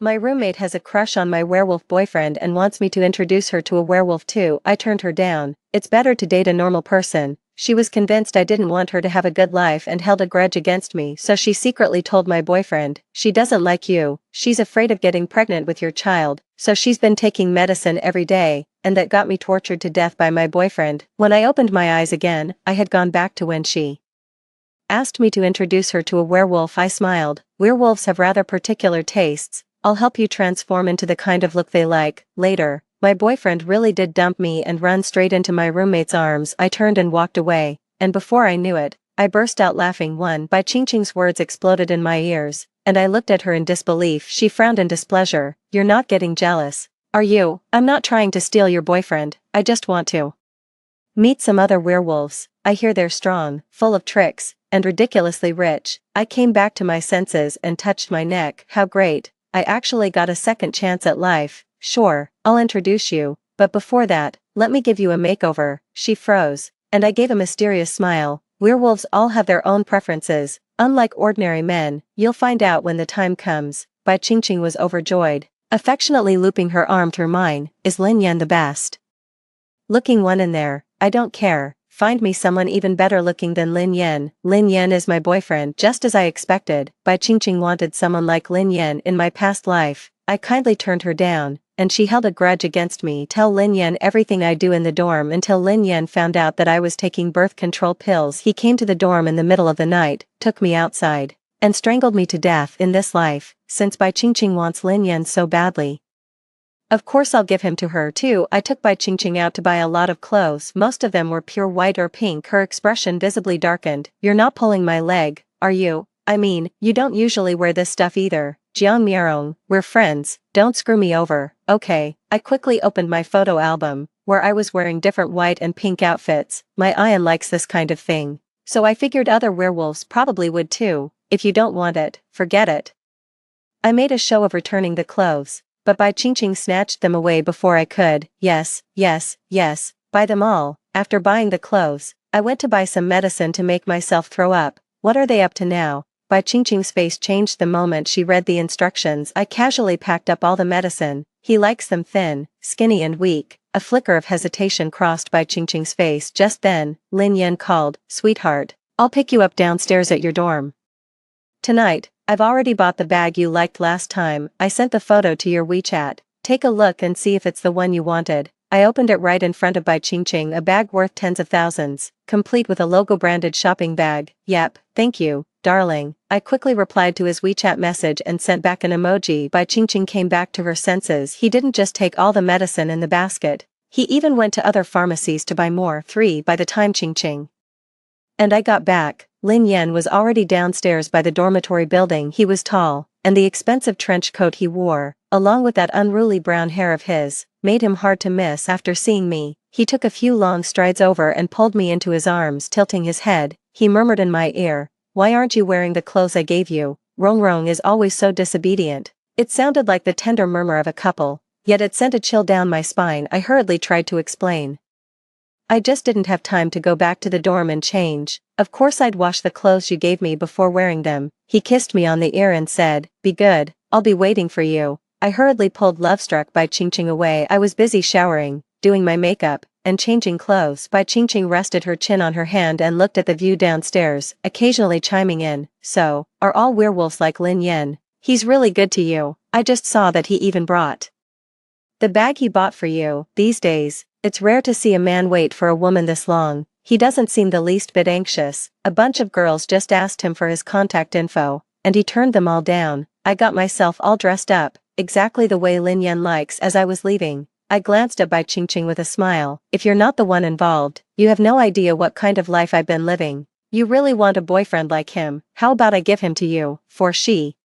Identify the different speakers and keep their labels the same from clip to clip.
Speaker 1: My roommate has a crush on my werewolf boyfriend and wants me to introduce her to a werewolf too. I turned her down. It's better to date a normal person. She was convinced I didn't want her to have a good life and held a grudge against me, so she secretly told my boyfriend, she doesn't like you, she's afraid of getting pregnant with your child, so she's been taking medicine every day, and that got me tortured to death by my boyfriend. When I opened my eyes again, I had gone back to when she asked me to introduce her to a werewolf. I smiled. Werewolves have rather particular tastes. I'll help you transform into the kind of look they like. Later, my boyfriend really did dump me and run straight into my roommate's arms. I turned and walked away, and before I knew it, I burst out laughing. One by Ching Ching's words exploded in my ears, and I looked at her in disbelief. She frowned in displeasure. You're not getting jealous, are you? I'm not trying to steal your boyfriend, I just want to meet some other werewolves. I hear they're strong, full of tricks, and ridiculously rich. I came back to my senses and touched my neck. How great. I actually got a second chance at life. Sure, I'll introduce you, but before that, let me give you a makeover. She froze, and I gave a mysterious smile. Werewolves all have their own preferences, unlike ordinary men. You'll find out when the time comes. Bai Ching Ching was overjoyed, affectionately looping her arm through mine. Is Lin Yan the best looking one in there? I don't care. Find me someone even better looking than Lin Yan. Lin Yan is my boyfriend, just as I expected. Bai Ching Ching wanted someone like Lin Yan in my past life. I kindly turned her down, and she held a grudge against me. Tell Lin Yan everything I do in the dorm until Lin Yan found out that I was taking birth control pills. He came to the dorm in the middle of the night, took me outside, and strangled me to death. In this life, since Bai Ching Ching wants Lin Yan so badly, of course I'll give him to her too. I took Bai Ching Ching out to buy a lot of clothes. Most of them were pure white or pink. Her expression visibly darkened. You're not pulling my leg, are you? I mean, you don't usually wear this stuff either. Jiang Miarong, we're friends, don't screw me over, okay? I quickly opened my photo album, where I was wearing different white and pink outfits. My Ian likes this kind of thing, so I figured other werewolves probably would too. If you don't want it, forget it. I made a show of returning the clothes, but Bai Ching Ching snatched them away before I could. Yes, yes, yes, buy them all. After buying the clothes, I went to buy some medicine to make myself throw up. What are they up to now? Bai Ching Ching's face changed the moment she read the instructions. I casually packed up all the medicine. He likes them thin, skinny and weak. A flicker of hesitation crossed Bai Ching Ching's face. Just then, Lin Yan called, sweetheart, I'll pick you up downstairs at your dorm tonight. I've already bought the bag you liked last time. I sent the photo to your WeChat. Take a look and see if it's the one you wanted. I opened it right in front of Bai Ching Ching. A bag worth tens of thousands, complete with a logo-branded shopping bag. Yep, thank you, darling. I quickly replied to his WeChat message and sent back an emoji. Bai Ching Ching came back to her senses. He didn't just take all the medicine in the basket. He even went to other pharmacies to buy more. 3 By the time Ching Ching and I got back, Lin Yan was already downstairs by the dormitory building. He was tall, and the expensive trench coat he wore, along with that unruly brown hair of his, made him hard to miss. After seeing me, he took a few long strides over and pulled me into his arms. Tilting his head, he murmured in my ear, why aren't you wearing the clothes I gave you? Rong Rong is always so disobedient. It sounded like the tender murmur of a couple, yet it sent a chill down my spine. I hurriedly tried to explain. I just didn't have time to go back to the dorm and change. Of course I'd wash the clothes you gave me before wearing them. He kissed me on the ear and said, be good, I'll be waiting for you. I hurriedly pulled Lovestruck Bai Ching Ching away. I was busy showering, doing my makeup, and changing clothes. Bai Ching Ching rested her chin on her hand and looked at the view downstairs, occasionally chiming in, so, are all werewolves like Lin Yan? He's really good to you. I just saw that he even brought the bag he bought for you. These days, it's rare to see a man wait for a woman this long. He doesn't seem the least bit anxious. A bunch of girls just asked him for his contact info, and he turned them all down. I got myself all dressed up, exactly the way Lin Yan likes. As I was leaving, I glanced at Bai Ching Ching with a smile. If you're not the one involved, you have no idea what kind of life I've been living. You really want a boyfriend like him? How about I give him to you? For she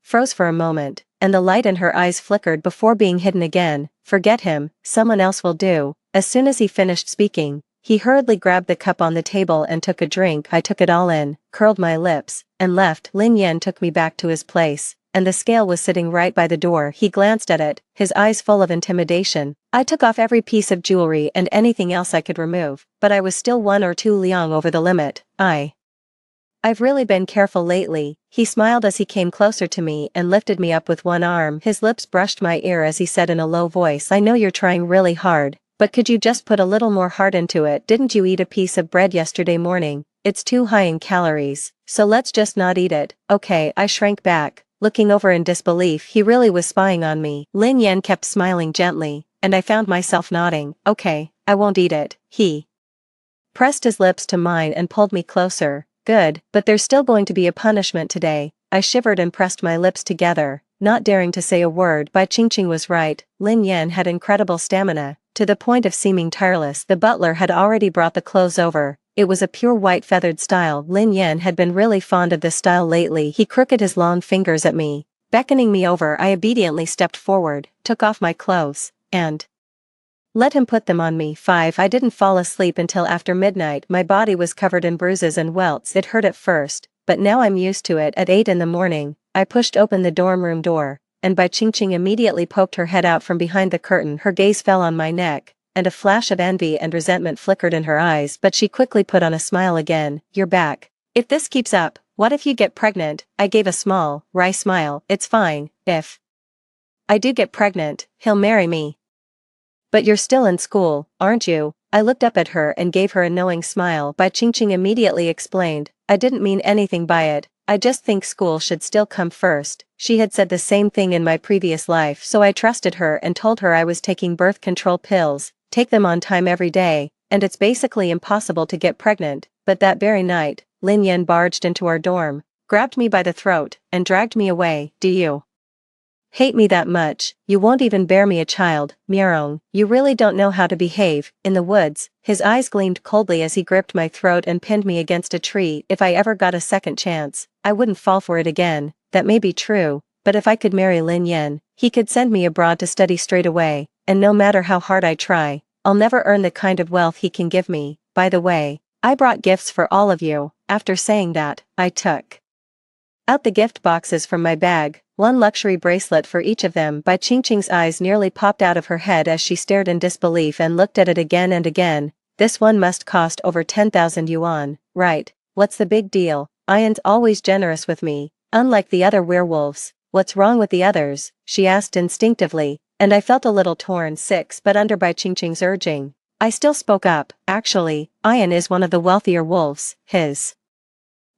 Speaker 1: froze for a moment, and the light in her eyes flickered before being hidden again. Forget him, someone else will do. As soon as he finished speaking, he hurriedly grabbed the cup on the table and took a drink. I took it all in, curled my lips, and left. Lin Yan took me back to his place, and the scale was sitting right by the door. He glanced at it, his eyes full of intimidation. I took off every piece of jewelry and anything else I could remove, but I was still 1 or 2 liang over the limit. I I've really been careful lately. He smiled as he came closer to me and lifted me up with one arm. His lips brushed my ear as he said in a low voice, I know you're trying really hard, but could you just put a little more heart into it? Didn't you eat a piece of bread yesterday morning? It's too high in calories, so let's just not eat it, okay? I shrank back, looking over in disbelief. He really was spying on me. Lin Yan kept smiling gently, and I found myself nodding. Okay, I won't eat it. He pressed his lips to mine and pulled me closer. Good, but there's still going to be a punishment today. I shivered and pressed my lips together, not daring to say a word. Bai Qingqing was right. Lin Yan had incredible stamina, to the point of seeming tireless. The butler had already brought the clothes over. It was a pure white feathered style. Lin Yan had been really fond of this style lately. He crooked his long fingers at me, beckoning me over. I obediently stepped forward, took off my clothes, and let him put them on me. 5. I didn't fall asleep until after midnight. My body was covered in bruises and welts. It hurt at first, but now I'm used to it. At 8 in the morning, I pushed open the dorm room door, and Bai Qingqing immediately poked her head out from behind the curtain. Her gaze fell on my neck, and a flash of envy and resentment flickered in her eyes, but she quickly put on a smile again. You're back. If this keeps up, what if you get pregnant? I gave a small, wry smile. It's fine, if I do get pregnant, he'll marry me. But you're still in school, aren't you? I looked up at her and gave her a knowing smile. Bai Qingqing immediately explained, I didn't mean anything by it, I just think school should still come first. She had said the same thing in my previous life, so I trusted her and told her I was taking birth control pills, take them on time every day, and it's basically impossible to get pregnant. But that very night, Lin Yan barged into our dorm, grabbed me by the throat, and dragged me away. Do you hate me that much? You won't even bear me a child, Miarong. You really don't know how to behave. In the woods, his eyes gleamed coldly as he gripped my throat and pinned me against a tree. If I ever got a second chance, I wouldn't fall for it again. That may be true, but if I could marry Lin Yan, he could send me abroad to study straight away, and no matter how hard I try, I'll never earn the kind of wealth he can give me. By the way, I brought gifts for all of you. After saying that, I took out the gift boxes from my bag, one luxury bracelet for each of them. Bai Qingqing's eyes nearly popped out of her head as she stared in disbelief and looked at it again and again. This one must cost over 10,000 yuan, right? What's the big deal? Ian's always generous with me, unlike the other werewolves. What's wrong with the others? She asked instinctively, and I felt a little torn. 6. But under Bai Qingqing's urging, I still spoke up. Actually, Ian is one of the wealthier wolves. His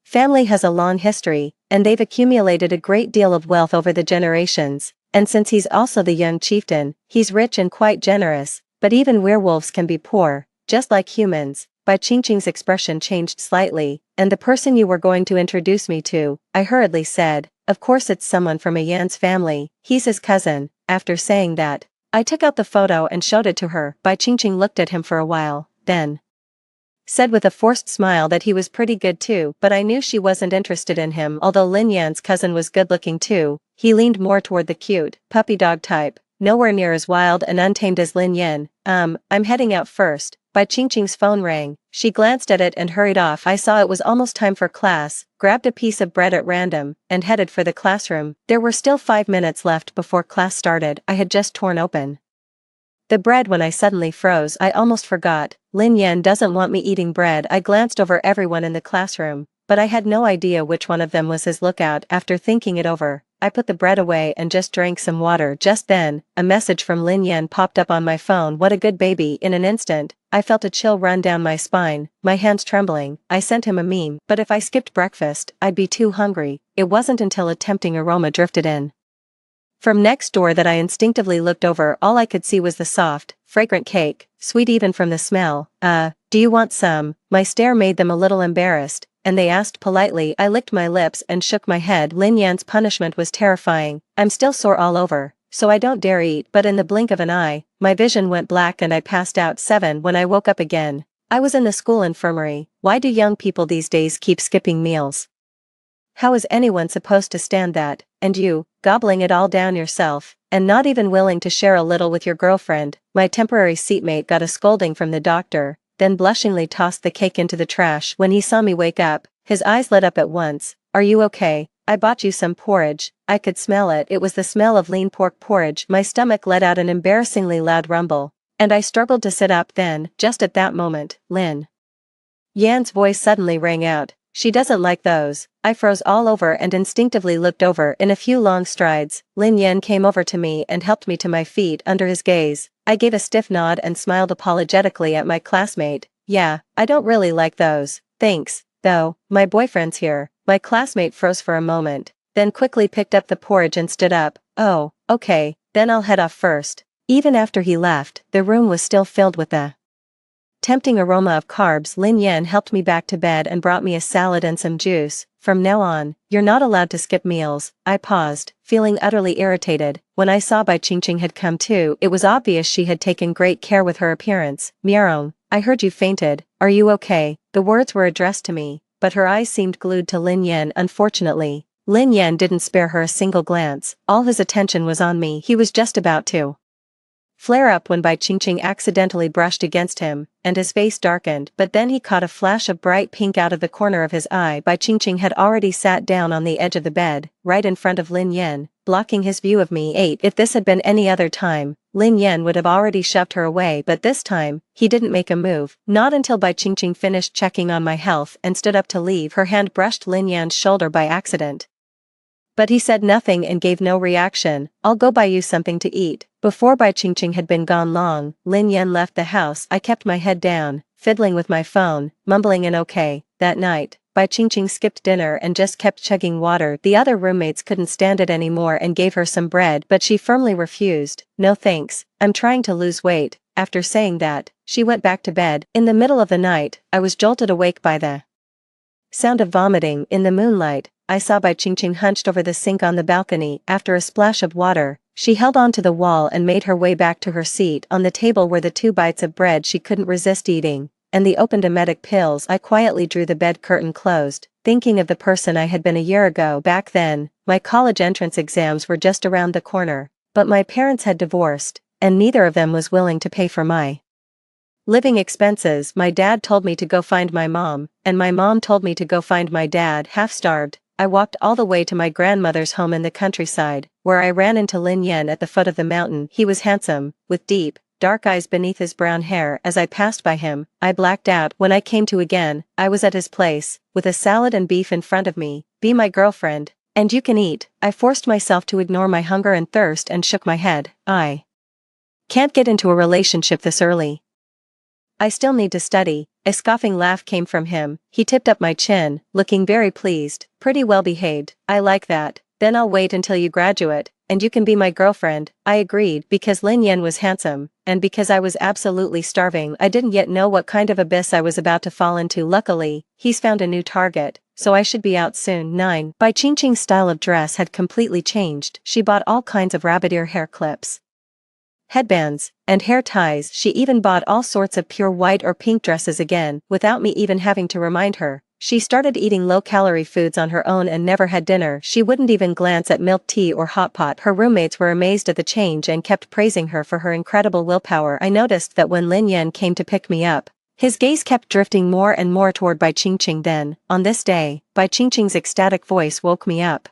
Speaker 1: family has a long history, and they've accumulated a great deal of wealth over the generations, and since he's also the young chieftain, he's rich and quite generous. But even werewolves can be poor, just like humans. Bai Qingqing's expression changed slightly. And the person you were going to introduce me to, I hurriedly said, of course it's someone from Yan's family, he's his cousin. After saying that, I took out the photo and showed it to her. Bai Qingqing looked at him for a while, then said with a forced smile that he was pretty good too, but I knew she wasn't interested in him. Although Lin Yan's cousin was good looking too, he leaned more toward the cute, puppy dog type, nowhere near as wild and untamed as Lin Yan. I'm heading out first. Bai Qingqing's phone rang. She glanced at it and hurried off. I saw it was almost time for class, grabbed a piece of bread at random, and headed for the classroom. There were still 5 minutes left before class started. I had just torn open the bread when I suddenly froze. I almost forgot. Lin Yan doesn't want me eating bread. I glanced over everyone in the classroom, but I had no idea which one of them was his lookout. After thinking it over, I put the bread away and just drank some water. Just then, a message from Lin Yan popped up on my phone. What a good baby. In an instant, I felt a chill run down my spine, my hands trembling. I sent him a meme, but if I skipped breakfast, I'd be too hungry. It wasn't until a tempting aroma drifted in from next door that I instinctively looked over. All I could see was the soft, fragrant cake, sweet even from the smell. Do you want some? My stare made them a little embarrassed, and they asked politely. I licked my lips and shook my head. Lin Yan's punishment was terrifying. I'm still sore all over, so I don't dare eat. But in the blink of an eye, my vision went black and I passed out. 7. When I woke up again, I was in the school infirmary. Why do young people these days keep skipping meals? How is anyone supposed to stand that? And you, gobbling it all down yourself, and not even willing to share a little with your girlfriend. My temporary seatmate got a scolding from the doctor, then blushingly tossed the cake into the trash. When he saw me wake up, his eyes lit up at once. Are you okay? I bought you some porridge. I could smell it. It was the smell of lean pork porridge. My stomach let out an embarrassingly loud rumble, and I struggled to sit up. Then, just at that moment, Lin Yan's voice suddenly rang out. She doesn't like those. I froze all over and instinctively looked over. In a few long strides, Lin Yan came over to me and helped me to my feet under his gaze. I gave a stiff nod and smiled apologetically at my classmate. Yeah, I don't really like those. Thanks, though, my boyfriend's here. My classmate froze for a moment, then quickly picked up the porridge and stood up. Oh, okay, then I'll head off first. Even after he left, the room was still filled with the tempting aroma of carbs. Lin Yan helped me back to bed and brought me a salad and some juice. From now on, you're not allowed to skip meals. I paused, feeling utterly irritated. When I saw Bai Qingqing had come too, it was obvious she had taken great care with her appearance. Miarong, I heard you fainted. Are you okay? The words were addressed to me, but her eyes seemed glued to Lin Yan. Unfortunately, Lin Yan didn't spare her a single glance. All his attention was on me. He was just about to flare up when Bai Qingqing accidentally brushed against him, and his face darkened, but then he caught a flash of bright pink out of the corner of his eye. Bai Qingqing had already sat down on the edge of the bed, right in front of Lin Yan, blocking his view of me. If this had been any other time, Lin Yan would have already shoved her away, but this time, he didn't make a move. Not until Bai Qingqing finished checking on my health and stood up to leave. Her hand brushed Lin Yan's shoulder by accident, but he said nothing and gave no reaction. I'll go buy you something to eat. Before Bai Qingqing had been gone long, Lin Yan left the house. I kept my head down, fiddling with my phone, mumbling an okay. That night, Bai Qingqing skipped dinner and just kept chugging water. The other roommates couldn't stand it anymore and gave her some bread, but she firmly refused. No thanks, I'm trying to lose weight. After saying that, she went back to bed. In the middle of the night, I was jolted awake by the sound of vomiting. In the moonlight, I saw Bai Qingqing hunched over the sink on the balcony. After a splash of water, she held on to the wall and made her way back to her seat. On the table were the 2 bites of bread she couldn't resist eating, and the opened emetic pills. I quietly drew the bed curtain closed, thinking of the person I had been a year ago. Back then, my college entrance exams were just around the corner, but my parents had divorced, and neither of them was willing to pay for my living expenses. My dad told me to go find my mom, and my mom told me to go find my dad. Half-starved, I walked all the way to my grandmother's home in the countryside, where I ran into Lin Yan at the foot of the mountain. He was handsome, with deep, dark eyes beneath his brown hair. As I passed by him, I blacked out. When I came to again, I was at his place, with a salad and beef in front of me. Be my girlfriend, and you can eat. I forced myself to ignore my hunger and thirst and shook my head. I can't get into a relationship this early. I still need to study. A scoffing laugh came from him. He tipped up my chin, looking very pleased. Pretty well behaved. I like that. Then I'll wait until you graduate, and you can be my girlfriend. I agreed because Lin Yan was handsome, and because I was absolutely starving. I didn't yet know what kind of abyss I was about to fall into. Luckily, he's found a new target, so I should be out soon. 9. Bai Qingqing's style of dress had completely changed. She bought all kinds of rabbit ear hair clips, headbands, and hair ties. She even bought all sorts of pure white or pink dresses again, without me even having to remind her. She started eating low-calorie foods on her own and never had dinner. She wouldn't even glance at milk tea or hot pot. Her roommates were amazed at the change and kept praising her for her incredible willpower. I noticed that when Lin Yan came to pick me up, his gaze kept drifting more and more toward Bai Qingqing. Then, on this day, Bai Qingqing's ecstatic voice woke me up.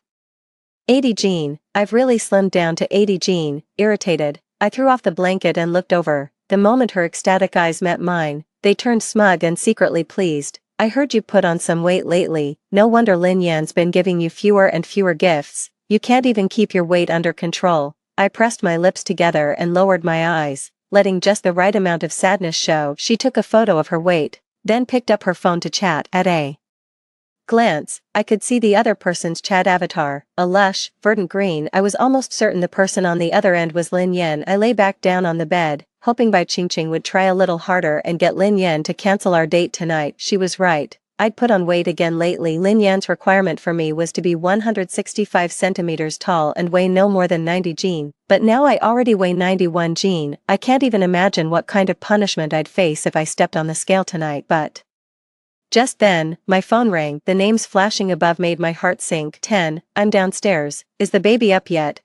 Speaker 1: 80 Jean, I've really slimmed down to 80 Jean. Irritated, I threw off the blanket and looked over. The moment her ecstatic eyes met mine, they turned smug and secretly pleased. I heard you put on some weight lately. No wonder Lin Yan's been giving you fewer and fewer gifts. You can't even keep your weight under control. I pressed my lips together and lowered my eyes, letting just the right amount of sadness show. She took a photo of her weight, then picked up her phone to chat. At a glance, I could see the other person's chat avatar, a lush, verdant green. I was almost certain the person on the other end was Lin Yan. I lay back down on the bed, hoping Bai Qingqing would try a little harder and get Lin Yan to cancel our date tonight. She was right. I'd put on weight again lately. Lin Yan's requirement for me was to be 165 centimeters tall and weigh no more than 90 Jean, but now I already weigh 91 Jean. I can't even imagine what kind of punishment I'd face if I stepped on the scale tonight. But just then, my phone rang. The names flashing above made my heart sink. 10. I'm downstairs. Is the baby up yet?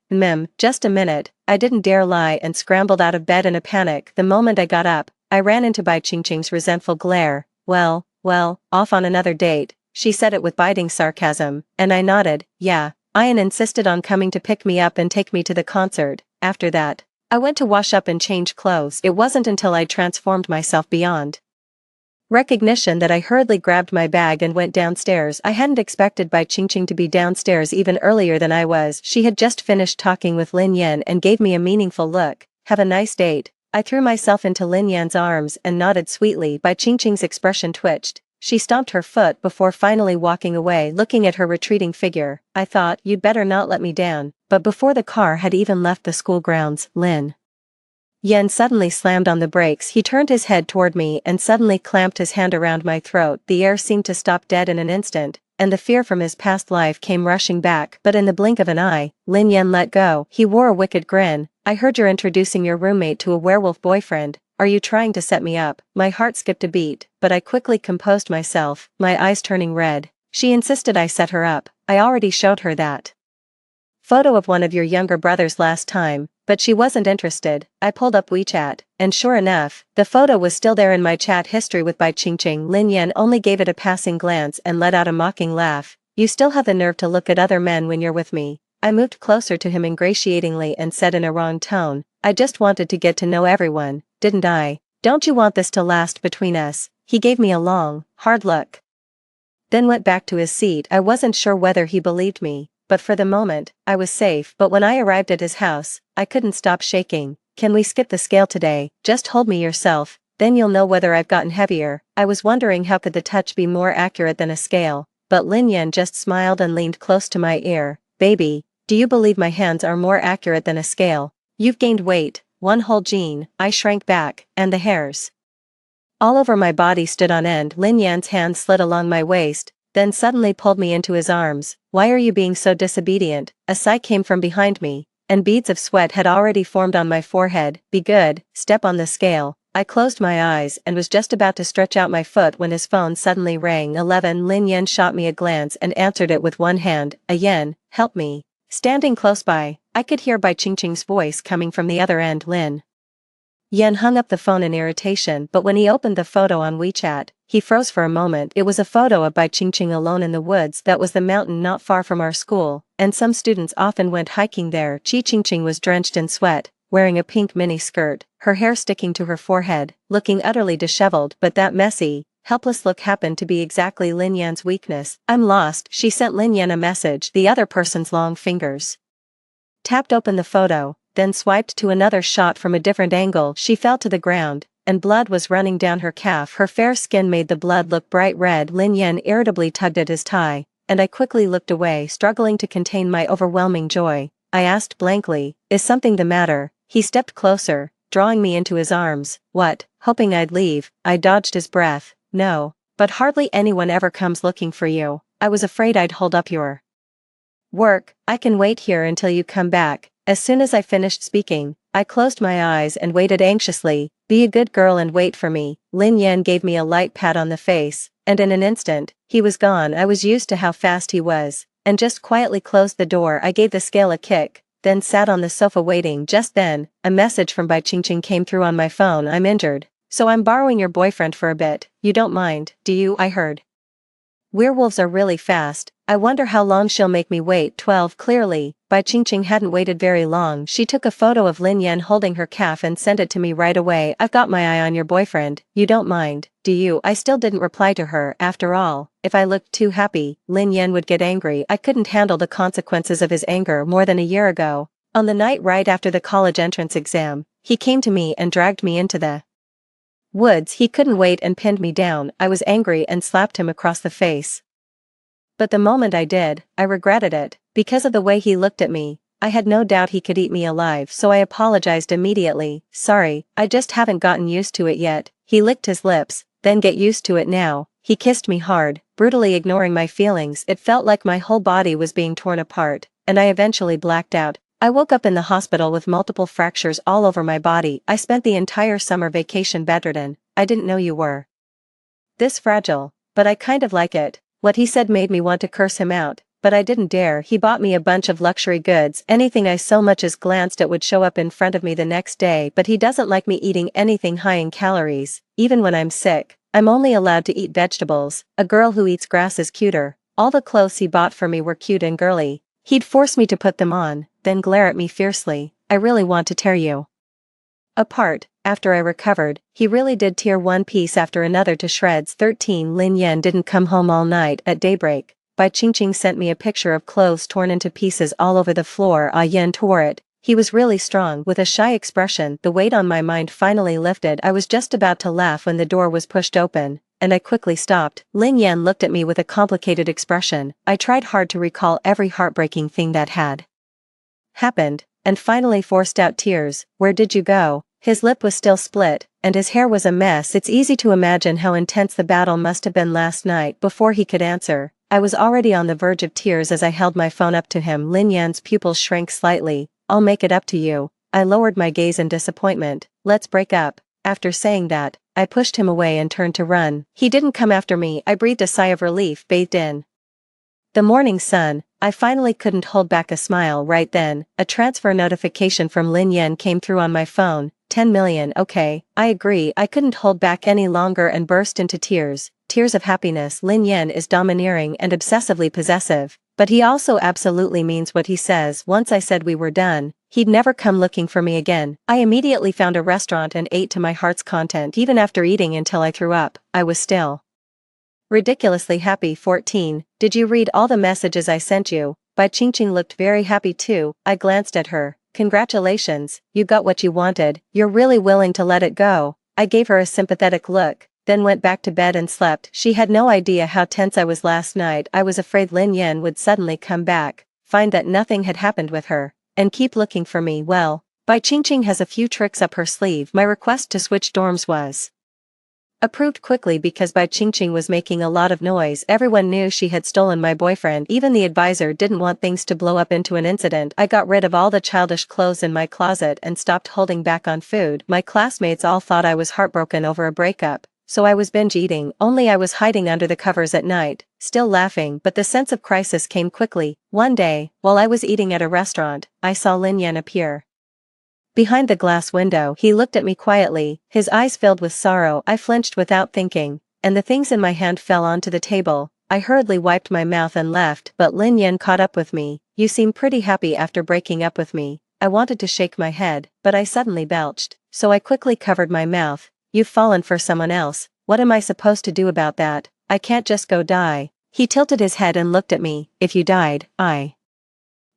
Speaker 1: Just a minute. I didn't dare lie and scrambled out of bed in a panic. The moment I got up, I ran into Bai Qingqing's resentful glare. Well, off on another date. She said it with biting sarcasm, and I nodded. Yeah. Ian insisted on coming to pick me up and take me to the concert. After that, I went to wash up and change clothes. It wasn't until I transformed myself beyond Recognition that I hurriedly grabbed my bag and went downstairs. I hadn't expected Bai Qingqing to be downstairs even earlier than I was. She had just finished talking with Lin Yan and gave me a meaningful look. Have a nice date. I threw myself into Lin Yan's arms and nodded sweetly. Bai Qingqing's expression twitched. She stomped her foot before finally walking away, looking at her retreating figure. I thought, you'd better not let me down. But before the car had even left the school grounds, Lin Yan suddenly slammed on the brakes. He turned his head toward me and suddenly clamped his hand around my throat. The air seemed to stop dead in an instant, and the fear from his past life came rushing back. But in the blink of an eye, Lin Yan let go. He wore a wicked grin. I heard you're introducing your roommate to a werewolf boyfriend. Are you trying to set me up? My heart skipped a beat, but I quickly composed myself, my eyes turning red. She insisted I set her up. I already showed her that photo of one of your younger brothers last time, but she wasn't interested. I pulled up WeChat, and sure enough, the photo was still there in my chat history with Bai Qingqing. Lin Yan only gave it a passing glance and let out a mocking laugh. You still have the nerve to look at other men when you're with me. I moved closer to him ingratiatingly and said in a wrong tone, I just wanted to get to know everyone, didn't I? Don't you want this to last between us? He gave me a long, hard look, then went back to his seat. I wasn't sure whether he believed me, but for the moment, I was safe. But when I arrived at his house, I couldn't stop shaking. Can we skip the scale today? Just hold me yourself, then you'll know whether I've gotten heavier. I was wondering how could the touch be more accurate than a scale, but Lin Yan just smiled and leaned close to my ear. Baby, do you believe my hands are more accurate than a scale? You've gained weight, one whole gene. I shrank back, and the hairs all over my body stood on end. Lin Yan's hand slid along my waist, then suddenly pulled me into his arms. Why are you being so disobedient? A sigh came from behind me, and beads of sweat had already formed on my forehead. Be good, step on the scale. I closed my eyes and was just about to stretch out my foot when his phone suddenly rang. 11. Lin Yan shot me a glance and answered it with one hand. Yan, help me. Standing close by, I could hear Bai Qingqing's voice coming from the other end. Lin Yan hung up the phone in irritation, but when he opened the photo on WeChat, he froze for a moment. It was a photo of Bai Qingqing alone in the woods. That was the mountain not far from our school, and some students often went hiking there. Qingqing was drenched in sweat, wearing a pink mini skirt, her hair sticking to her forehead, looking utterly disheveled. But that messy, helpless look happened to be exactly Lin Yan's weakness. I'm lost. She sent Lin Yan a message. The other person's long fingers tapped open the photo, then swiped to another shot from a different angle. She fell to the ground, and blood was running down her calf. Her fair skin made the blood look bright red. Lin Yan irritably tugged at his tie, and I quickly looked away, struggling to contain my overwhelming joy. I asked blankly, is something the matter? He stepped closer, drawing me into his arms. What? Hoping I'd leave. I dodged his breath. No, but hardly anyone ever comes looking for you. I was afraid I'd hold up your work. I can wait here until you come back. As soon as I finished speaking, I closed my eyes and waited anxiously. Be a good girl and wait for me. Lin Yan gave me a light pat on the face, and in an instant, he was gone. I was used to how fast he was, and just quietly closed the door. I gave the scale a kick, then sat on the sofa waiting. Just then, a message from Bai Qingqing came through on my phone. I'm injured, so I'm borrowing your boyfriend for a bit. You don't mind, do you? I heard werewolves are really fast. I wonder how long she'll make me wait. 12. Clearly, Bai Qingqing hadn't waited very long. She took a photo of Lin Yan holding her calf and sent it to me right away. I've got my eye on your boyfriend. You don't mind, do you? I still didn't reply to her. After all, if I looked too happy, Lin Yan would get angry. I couldn't handle the consequences of his anger. More than a year ago, on the night right after the college entrance exam, he came to me and dragged me into the woods. He couldn't wait and pinned me down. I was angry and slapped him across the face. But the moment I did, I regretted it. Because of the way he looked at me, I had no doubt he could eat me alive, so I apologized immediately. Sorry, I just haven't gotten used to it yet. He licked his lips. Then get used to it now. He kissed me hard, brutally ignoring my feelings. It felt like my whole body was being torn apart, and I eventually blacked out. I woke up in the hospital with multiple fractures all over my body. I spent the entire summer vacation bedridden. I didn't know you were this fragile, but I kind of like it. What he said made me want to curse him out, but I didn't dare. He bought me a bunch of luxury goods. Anything I so much as glanced at would show up in front of me the next day. But he doesn't like me eating anything high in calories. Even when I'm sick, I'm only allowed to eat vegetables. A girl who eats grass is cuter. All the clothes he bought for me were cute and girly. He'd force me to put them on, then glare at me fiercely. I really want to tear you apart. After I recovered, he really did tear one piece after another to shreds. 13 Lin Yan didn't come home all night. At daybreak, Bai Qingqing sent me a picture of clothes torn into pieces all over the floor. Ah Yan tore it. He was really strong. With a shy expression, the weight on my mind finally lifted. I was just about to laugh when the door was pushed open, and I quickly stopped. Lin Yan looked at me with a complicated expression. I tried hard to recall every heartbreaking thing that had happened, and finally forced out tears. Where did you go? His lip was still split, and his hair was a mess. It's easy to imagine how intense the battle must have been last night. Before he could answer, I was already on the verge of tears as I held my phone up to him. Lin Yan's pupils shrank slightly. I'll make it up to you. I lowered my gaze in disappointment. Let's break up. After saying that, I pushed him away and turned to run. He didn't come after me. I breathed a sigh of relief. Bathed in the morning sun, I finally couldn't hold back a smile. Right then, a transfer notification from Lin Yan came through on my phone. 10 million. Okay, I agree. I couldn't hold back any longer and burst into tears. Tears of happiness. Lin Yan is domineering and obsessively possessive, but he also absolutely means what he says. Once I said we were done, he'd never come looking for me again. I immediately found a restaurant and ate to my heart's content. Even after eating until I threw up, I was still ridiculously happy. 14 Did you read all the messages I sent you? Bai Qingqing looked very happy too. I glanced at her. Congratulations, you got what you wanted. You're really willing to let it go. I gave her a sympathetic look, then went back to bed and slept. She had no idea how tense I was last night. I was afraid Lin Yan would suddenly come back, find that nothing had happened with her, and keep looking for me. Well, Bai Qingqing has a few tricks up her sleeve. My request to switch dorms was approved quickly because Bai Qingqing was making a lot of noise. Everyone knew she had stolen my boyfriend. Even the advisor didn't want things to blow up into an incident. I got rid of all the childish clothes in my closet and stopped holding back on food. My classmates all thought I was heartbroken over a breakup, so I was binge eating. Only I was hiding under the covers at night, still laughing. But the sense of crisis came quickly. One day, while I was eating at a restaurant, I saw Lin Yan appear behind the glass window. He looked at me quietly, his eyes filled with sorrow. I flinched without thinking, and the things in my hand fell onto the table. I hurriedly wiped my mouth and left, but Lin Yan caught up with me. You seem pretty happy after breaking up with me. I wanted to shake my head, but I suddenly belched, so I quickly covered my mouth. You've fallen for someone else. What am I supposed to do about that? I can't just go die. He tilted his head and looked at me. If you died, I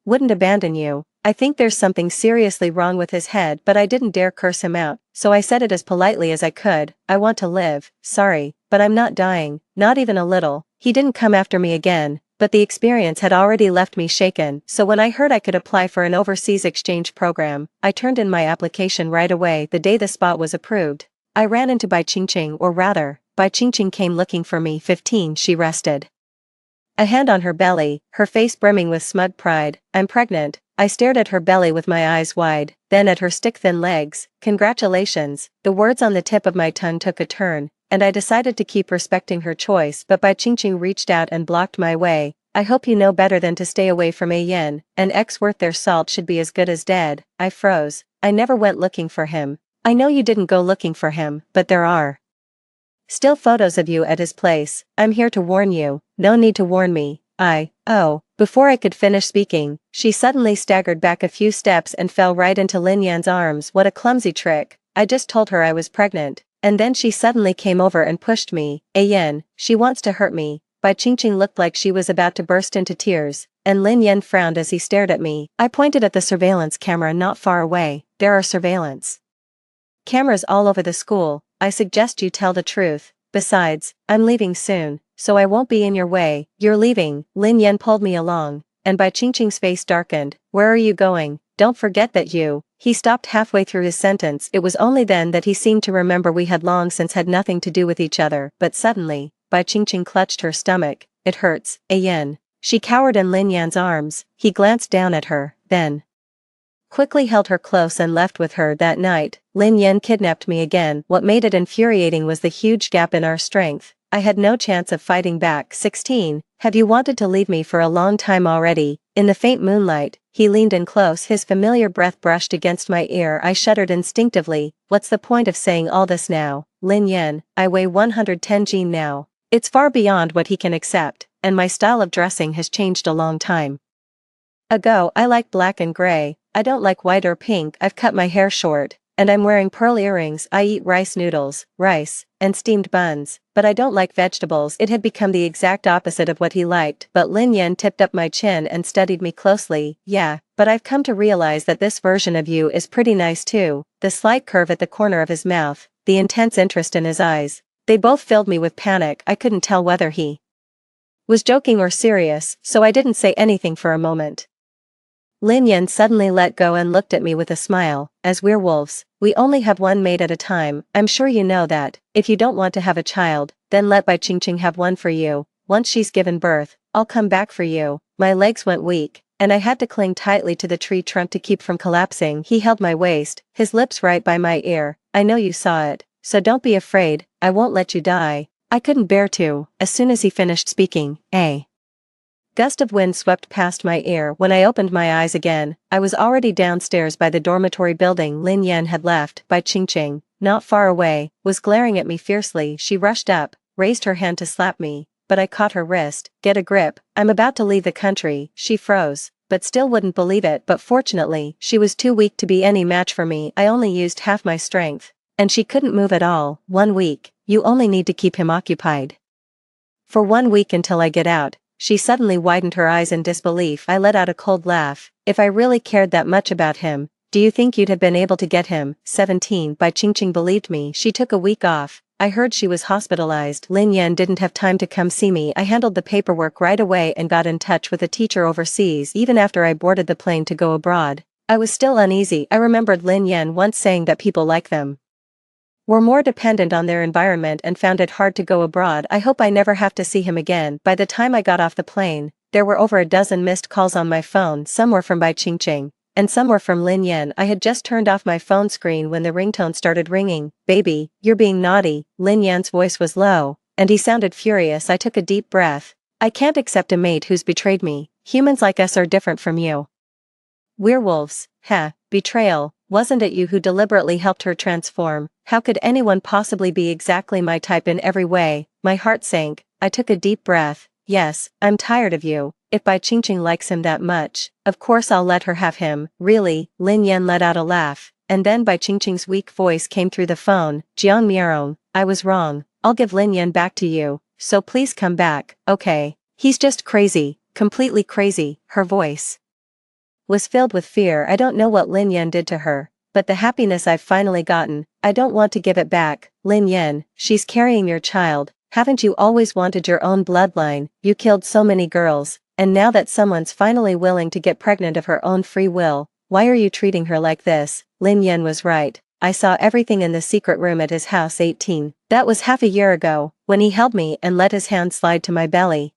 Speaker 1: wouldn't abandon you. I think there's something seriously wrong with his head, but I didn't dare curse him out, so I said it as politely as I could. I want to live. Sorry, but I'm not dying, not even a little. He didn't come after me again, but the experience had already left me shaken. So when I heard I could apply for an overseas exchange program, I turned in my application right away. The day the spot was approved, I ran into Bai Qingqing, or rather, Bai Qingqing came looking for me. 15 She rested a hand on her belly, her face brimming with smug pride. I'm pregnant. I stared at her belly with my eyes wide, then at her stick-thin legs. Congratulations. The words on the tip of my tongue took a turn, and I decided to keep respecting her choice, but Bai Qingqing reached out and blocked my way. I hope you know better than to stay away from A Yen. An ex worth their salt should be as good as dead. I froze. I never went looking for him. I know you didn't go looking for him, but there are still photos of you at his place. I'm here to warn you. No need to warn me. Before I could finish speaking, she suddenly staggered back a few steps and fell right into Lin Yan's arms. What a clumsy trick. I just told her I was pregnant, and then she suddenly came over and pushed me. A Yen, she wants to hurt me. Bai Qingqing looked like she was about to burst into tears, and Lin Yan frowned as he stared at me. I pointed at the surveillance camera not far away. There are surveillance cameras all over the school. I suggest you tell the truth. Besides, I'm leaving soon, so I won't be in your way. You're leaving? Lin Yan pulled me along, and Bai Qingqing's face darkened. Where are you going? Don't forget that you... He stopped halfway through his sentence. It was only then that he seemed to remember we had long since had nothing to do with each other. But suddenly, Bai Qingqing clutched her stomach. It hurts. A Yen. She cowered in Lin Yan's arms. He glanced down at her, then quickly held her close and left with her. That night, Lin Yan kidnapped me again. What made it infuriating was the huge gap in our strength. I had no chance of fighting back. 16 Have you wanted to leave me for a long time already? In the faint moonlight, he leaned in close. His familiar breath brushed against my ear. I shuddered instinctively. What's the point of saying all this now? Lin Yan, I weigh 110 kg now. It's far beyond what he can accept, and my style of dressing has changed a long time ago. I like black and gray. I don't like white or pink. I've cut my hair short, And I'm wearing pearl earrings. I eat rice noodles, rice, and steamed buns, but I don't like vegetables. It had become the exact opposite of what he liked, but Lin Yan tipped up my chin and studied me closely. Yeah, but I've come to realize that this version of you is pretty nice too. The slight curve at the corner of his mouth, the intense interest in his eyes. They both filled me with panic. I couldn't tell whether he was joking or serious, so I didn't say anything for a moment. Lin Yan suddenly let go and looked at me with a smile. As werewolves, we only have one mate at a time. I'm sure you know that. If you don't want to have a child, then let Bai Qingqing have one for you. Once she's given birth, I'll come back for you. My legs went weak, and I had to cling tightly to the tree trunk to keep from collapsing. He held my waist, his lips right by my ear. I know you saw it, so don't be afraid, I won't let you die. I couldn't bear to. As soon as he finished speaking, a gust of wind swept past my ear. When I opened my eyes again, I was already downstairs by the dormitory building Lin Yan had left. Bai Qingqing, not far away, was glaring at me fiercely. She rushed up, raised her hand to slap me, but I caught her wrist. Get a grip, I'm about to leave the country. She froze, but still wouldn't believe it. But fortunately, she was too weak to be any match for me. I only used half my strength, and she couldn't move at all. 1 week, you only need to keep him occupied for 1 week until I get out. She suddenly widened her eyes in disbelief. I let out a cold laugh. If I really cared that much about him, do you think you'd have been able to get him? 17. Bai Qingqing believed me. She took a week off. I heard she was hospitalized. Lin Yan didn't have time to come see me. I handled the paperwork right away and got in touch with a teacher overseas. Even after I boarded the plane to go abroad, I was still uneasy. I remembered Lin Yan once saying that people like them were more dependent on their environment and found it hard to go abroad. I hope I never have to see him again. By the time I got off the plane, there were over a dozen missed calls on my phone. Some were from Bai Qingqing, and some were from Lin Yan. I had just turned off my phone screen when the ringtone started ringing. Baby, you're being naughty. Lin Yan's voice was low, and he sounded furious. I took a deep breath. I can't accept a mate who's betrayed me. Humans like us are different from you. Werewolves, betrayal. Wasn't it you who deliberately helped her transform? How could anyone possibly be exactly my type in every way? My heart sank. I took a deep breath. Yes, I'm tired of you. If Bai Qingqing likes him that much, of course I'll let her have him. Really? Lin Yan let out a laugh, and then Bai Qingqing's weak voice came through the phone. Jiang Miarong, I was wrong. I'll give Lin Yan back to you, so please come back, okay? He's just crazy, completely crazy. Her voice was filled with fear. I don't know what Lin Yan did to her, but the happiness I've finally gotten, I don't want to give it back. Lin Yan, she's carrying your child. Haven't you always wanted your own bloodline? You killed so many girls, and now that someone's finally willing to get pregnant of her own free will, why are you treating her like this? Lin Yan was right. I saw everything in the secret room at his house. 18. That was half a year ago, when he held me and let his hand slide to my belly.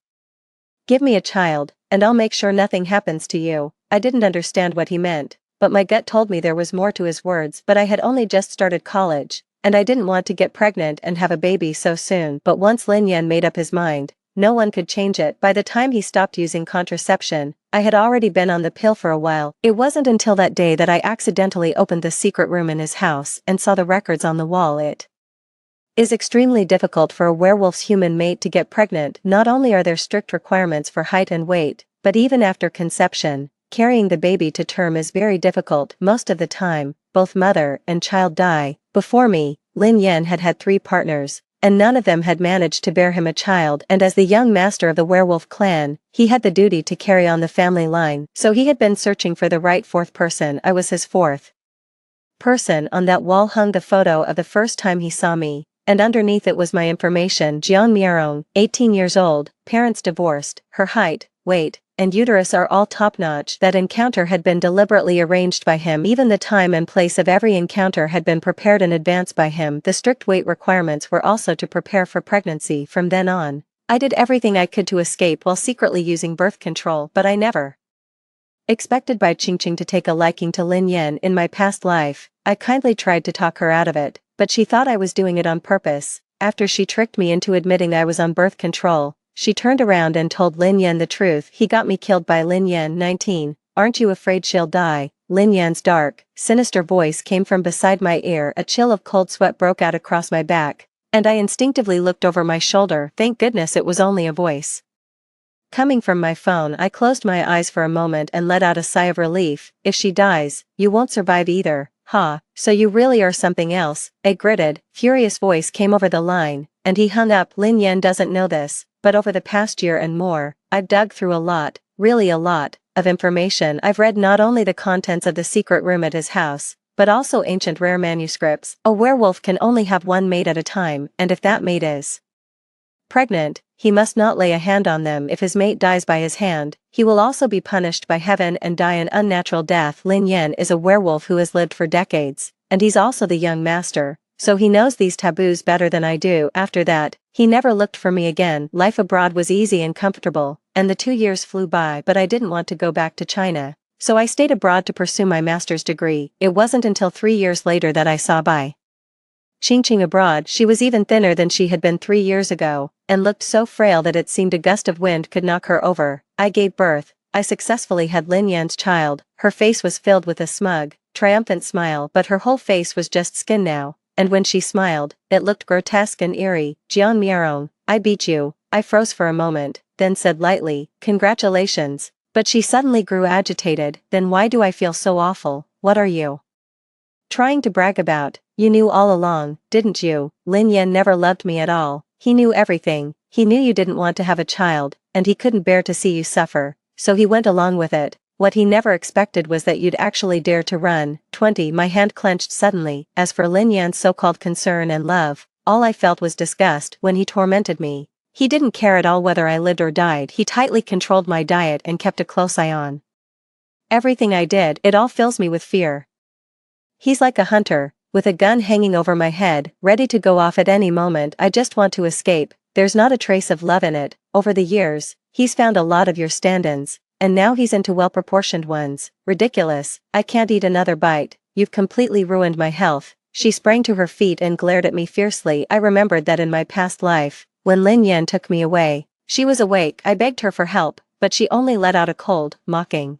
Speaker 1: Give me a child, and I'll make sure nothing happens to you. I didn't understand what he meant, but my gut told me there was more to his words. But I had only just started college, and I didn't want to get pregnant and have a baby so soon. But once Lin Yan made up his mind, no one could change it. By the time he stopped using contraception, I had already been on the pill for a while. It wasn't until that day that I accidentally opened the secret room in his house and saw the records on the wall. It is extremely difficult for a werewolf's human mate to get pregnant. Not only are there strict requirements for height and weight, but even after conception, carrying the baby to term is very difficult. Most of the time, both mother and child die. Before me, Lin Yan had had 3 partners, and none of them had managed to bear him a child. And as the young master of the werewolf clan, he had the duty to carry on the family line. So he had been searching for the right 4th person. I was his 4th person. On that wall hung the photo of the first time he saw me, and underneath it was my information. Jiang Miarong, 18 years old, parents divorced, her height, weight, and uterus are all top-notch. That encounter had been deliberately arranged by him. Even the time and place of every encounter had been prepared in advance by him. The strict weight requirements were also to prepare for pregnancy. From then on, I did everything I could to escape while secretly using birth control. But I never expected Bai Qingqing to take a liking to Lin Yan. In my past life, I kindly tried to talk her out of it, but she thought I was doing it on purpose. After she tricked me into admitting I was on birth control, she turned around and told Lin Yan the truth. He got me killed by Lin Yan. 19. Aren't you afraid she'll die? Lin Yan's dark, sinister voice came from beside my ear. A chill of cold sweat broke out across my back, and I instinctively looked over my shoulder. Thank goodness it was only a voice coming from my phone. I closed my eyes for a moment and let out a sigh of relief. If she dies, you won't survive either. "Ha, so you really are something else," a gritted, furious voice came over the line, and he hung up. Lin Yan doesn't know this, but over the past year and more, I've dug through a lot, really a lot, of information. I've read not only the contents of the secret room at his house, but also ancient rare manuscripts. A werewolf can only have one mate at a time, and if that mate is pregnant, he must not lay a hand on them. If his mate dies by his hand, he will also be punished by heaven and die an unnatural death. Lin Yan is a werewolf who has lived for decades, and he's also the young master, so he knows these taboos better than I do. After that, he never looked for me again. Life abroad was easy and comfortable, and the 2 years flew by, but I didn't want to go back to China, so I stayed abroad to pursue my master's degree. It wasn't until 3 years later that I saw Bai Qingqing abroad. She was even thinner than she had been 3 years ago, and looked so frail that it seemed a gust of wind could knock her over. I gave birth. I successfully had Lin Yan's child. Her face was filled with a smug, triumphant smile, but her whole face was just skin now, and when she smiled, it looked grotesque and eerie. "Jiang Miarong, I beat you." I froze for a moment, then said lightly, "Congratulations." But she suddenly grew agitated. "Then why do I feel so awful? What are you trying to brag about? You knew all along, didn't you? Lin Yan never loved me at all. He knew everything. He knew you didn't want to have a child, and he couldn't bear to see you suffer, so he went along with it. What he never expected was that you'd actually dare to run." 20. My hand clenched suddenly. As for Lin Yan's so-called concern and love, all I felt was disgust. When he tormented me, he didn't care at all whether I lived or died. He tightly controlled my diet and kept a close eye on everything I did. It all fills me with fear. He's like a hunter, with a gun hanging over my head, ready to go off at any moment. I just want to escape. There's not a trace of love in it. Over the years, he's found a lot of your stand-ins, and now he's into well-proportioned ones. Ridiculous. I can't eat another bite. You've completely ruined my health. She sprang to her feet and glared at me fiercely. I remembered that in my past life, when Lin Yan took me away, she was awake. I begged her for help, but she only let out a cold, mocking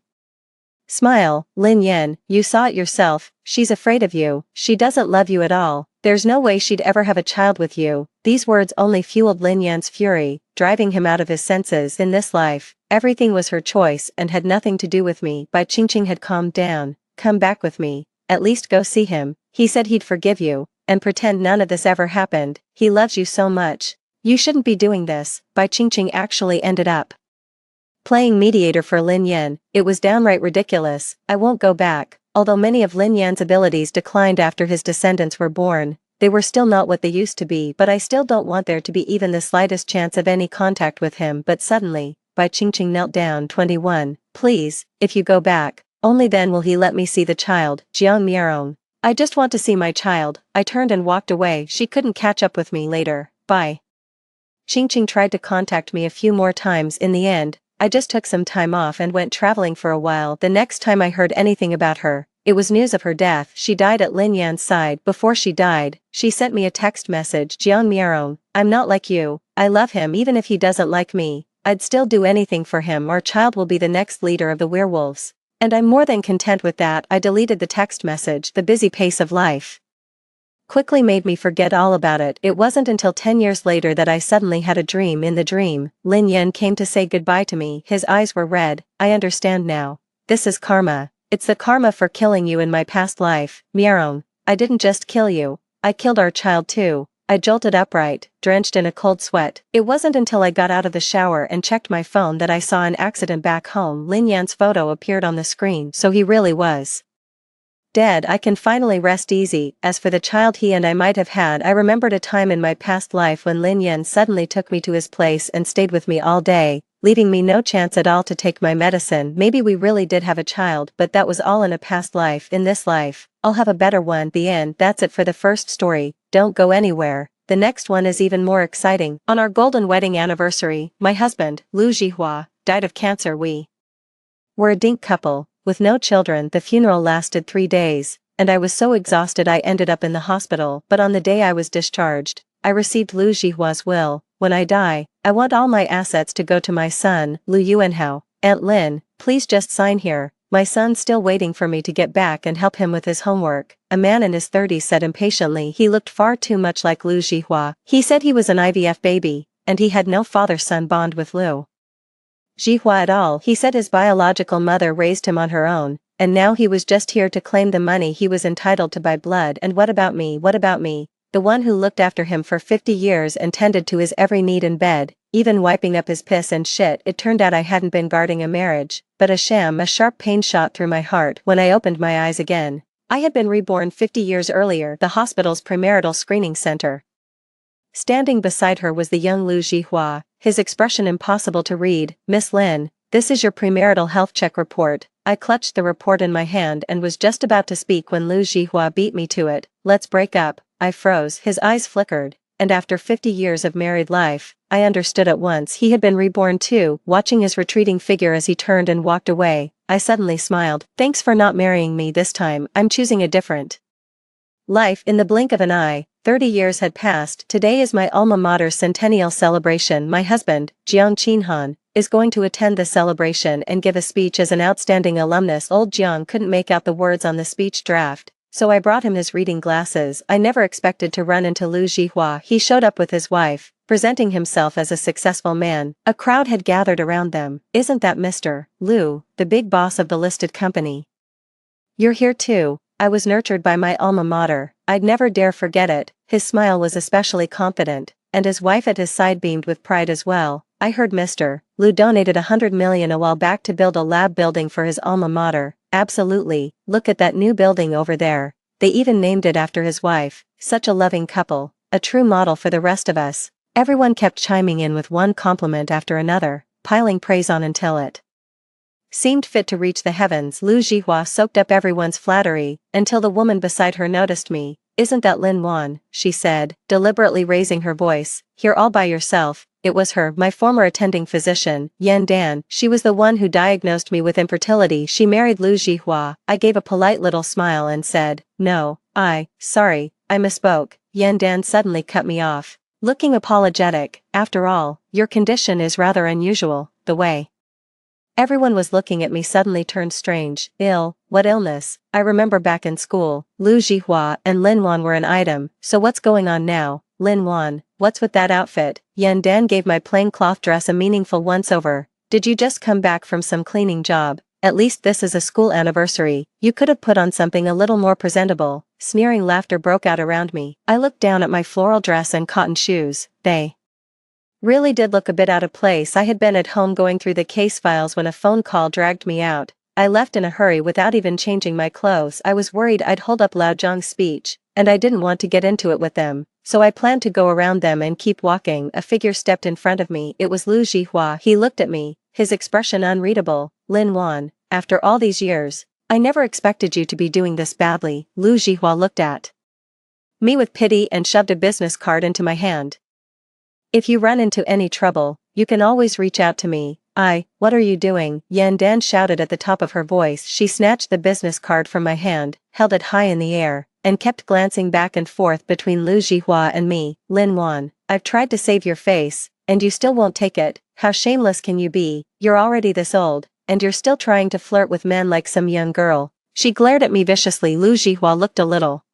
Speaker 1: smile. "Lin Yan, you saw it yourself. She's afraid of you. She doesn't love you at all. There's no way she'd ever have a child with you." These words only fueled Lin Yan's fury, driving him out of his senses. In this life, everything was her choice and had nothing to do with me. Bai Qingqing had calmed down. "Come back with me. At least go see him. He said he'd forgive you, and pretend none of this ever happened. He loves you so much. You shouldn't be doing this." Bai Qingqing actually ended up playing mediator for Lin Yan. It was downright ridiculous. I won't go back. Although many of Lin Yan's abilities declined after his descendants were born, they were still not what they used to be. But I still don't want there to be even the slightest chance of any contact with him. But suddenly, Bai Qingqing knelt down. 21. "Please, if you go back, only then will he let me see the child." "Jiang Miarong, I just want to see my child." I turned and walked away. She couldn't catch up with me later. Bai Qingqing tried to contact me a few more times. In the end, I just took some time off and went traveling for a while. The next time I heard anything about her, it was news of her death. She died at Lin Yan's side. Before she died, she sent me a text message. "Jiang Miarong, I'm not like you. I love him even if he doesn't like me. I'd still do anything for him. Our child will be the next leader of the werewolves, and I'm more than content with that." I deleted the text message. The busy pace of life quickly made me forget all about it. It wasn't until 10 years later that I suddenly had a dream. In the dream, Lin Yan came to say goodbye to me. His eyes were red. "I understand now. This is karma. It's the karma for killing you in my past life. Miarong, I didn't just kill you, I killed our child too." I jolted upright, drenched in a cold sweat. It wasn't until I got out of the shower and checked my phone that I saw an accident back home. Lin Yan's photo appeared on the screen. So he really was dead. I can finally rest easy. As for the child he and I might have had, I remembered a time in my past life when Lin Yan suddenly took me to his place and stayed with me all day, leaving me no chance at all to take my medicine. Maybe we really did have a child, but that was all in a past life. In this life, I'll have a better one. The end. That's it for the first story. Don't go anywhere. The next one is even more exciting. On our golden wedding anniversary, my husband, Lu Jihua, died of cancer. We were a dink couple, with no children. The funeral lasted 3 days, and I was so exhausted I ended up in the hospital. But on the day I was discharged, I received Lu Jihua's will. "When I die, I want all my assets to go to my son, Lu Yuanhao. Aunt Lin, please just sign here. My son's still waiting for me to get back and help him with his homework." A man in his 30s said impatiently. He looked far too much like Lu Jihua. He said he was an IVF baby, and he had no father-son bond with Lu Jihua at all. He said his biological mother raised him on her own, and now he was just here to claim the money he was entitled to by blood. And what about me? What about me? The one who looked after him for 50 years and tended to his every need in bed, even wiping up his piss and shit. It turned out I hadn't been guarding a marriage, but a sham. A sharp pain shot through my heart when I opened my eyes again. I had been reborn 50 years earlier, the hospital's premarital screening center. Standing beside her was the young Lu Jihua, his expression impossible to read. Miss Lin, this is your premarital health check report. I clutched the report in my hand and was just about to speak when Lu Jihua beat me to it. Let's break up. I froze, his eyes flickered, and after 50 years of married life, I understood at once he had been reborn too. Watching his retreating figure as he turned and walked away, I suddenly smiled. Thanks for not marrying me this time, I'm choosing a different life. In the blink of an eye, 30 years had passed. Today is my alma mater's centennial celebration. My husband, Jiang Qinhan, is going to attend the celebration and give a speech as an outstanding alumnus. Old Jiang couldn't make out the words on the speech draft, so I brought him his reading glasses. I never expected to run into Lu Jihua. He showed up with his wife, presenting himself as a successful man. A crowd had gathered around them. Isn't that Mr. Lu, the big boss of the listed company? You're here too. I was nurtured by my alma mater. I'd never dare forget it. His smile was especially confident, and his wife at his side beamed with pride as well. I heard Mr. Lu donated $100 million a while back to build a lab building for his alma mater. Absolutely, look at that new building over there. They even named it after his wife. Such a loving couple, a true model for the rest of us. Everyone kept chiming in with one compliment after another, piling praise on until it seemed fit to reach the heavens. Lu Jihua soaked up everyone's flattery, until the woman beside her noticed me. Isn't that Lin Wan? She said, deliberately raising her voice. Here all by yourself. It was her, my former attending physician, Yan Dan. She was the one who diagnosed me with infertility. She married Lu Jihua. I gave a polite little smile and said, no, sorry, I misspoke. Yan Dan suddenly cut me off, looking apologetic. After all, your condition is rather unusual. The way everyone was looking at me suddenly turned strange. Ill? What illness? I remember back in school, Lu Jihua and Lin Wan were an item. So what's going on now? Lin Wan, what's with that outfit? Yan Dan gave my plain cloth dress a meaningful once-over. Did you just come back from some cleaning job? At least this is a school anniversary. You could have put on something a little more presentable. Sneering laughter broke out around me. I looked down at my floral dress and cotton shoes. They really did look a bit out of place. I had been at home going through the case files when a phone call dragged me out. I left in a hurry without even changing my clothes. I was worried I'd hold up Lao Zhang's speech, and I didn't want to get into it with them, so I planned to go around them and keep walking. A figure stepped in front of me. It was Lu Jihua. He looked at me, his expression unreadable. Lin Wan, after all these years, I never expected you to be doing this badly. Lu Jihua looked at me with pity and shoved a business card into my hand. If you run into any trouble, you can always reach out to me. What are you doing? Yan Dan shouted at the top of her voice. She snatched the business card from my hand, held it high in the air, and kept glancing back and forth between Lu Jihua and me. Lin Wan, I've tried to save your face, and you still won't take it. How shameless can you be? You're already this old, and you're still trying to flirt with men like some young girl. She glared at me viciously. Lu Jihua looked a little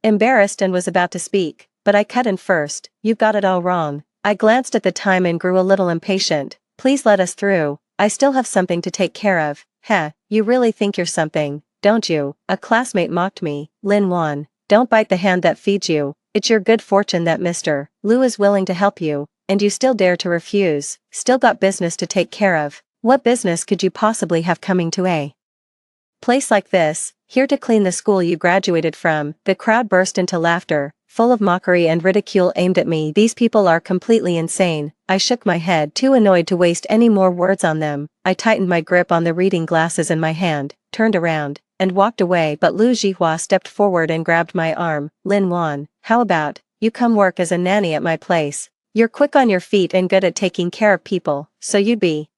Speaker 1: embarrassed and was about to speak, but I cut in first. You've got it all wrong. I glanced at the time and grew a little impatient. Please let us through. I still have something to take care of. Heh, you really think you're something, don't you? A classmate mocked me. Lin Wan, don't bite the hand that feeds you. It's your good fortune that Mr. Lu is willing to help you, and you still dare to refuse. Still got business to take care of. What business could you possibly have coming to a place like this? Here to clean the school you graduated from. The crowd burst into laughter, full of mockery and ridicule aimed at me. These people are completely insane. I shook my head, too annoyed to waste any more words on them. I tightened my grip on the reading glasses in my hand, turned around, and walked away, but Lu Jihua stepped forward and grabbed my arm. Lin Wan, how about you come work as a nanny at my place? You're quick on your feet and good at taking care of people, so you'd be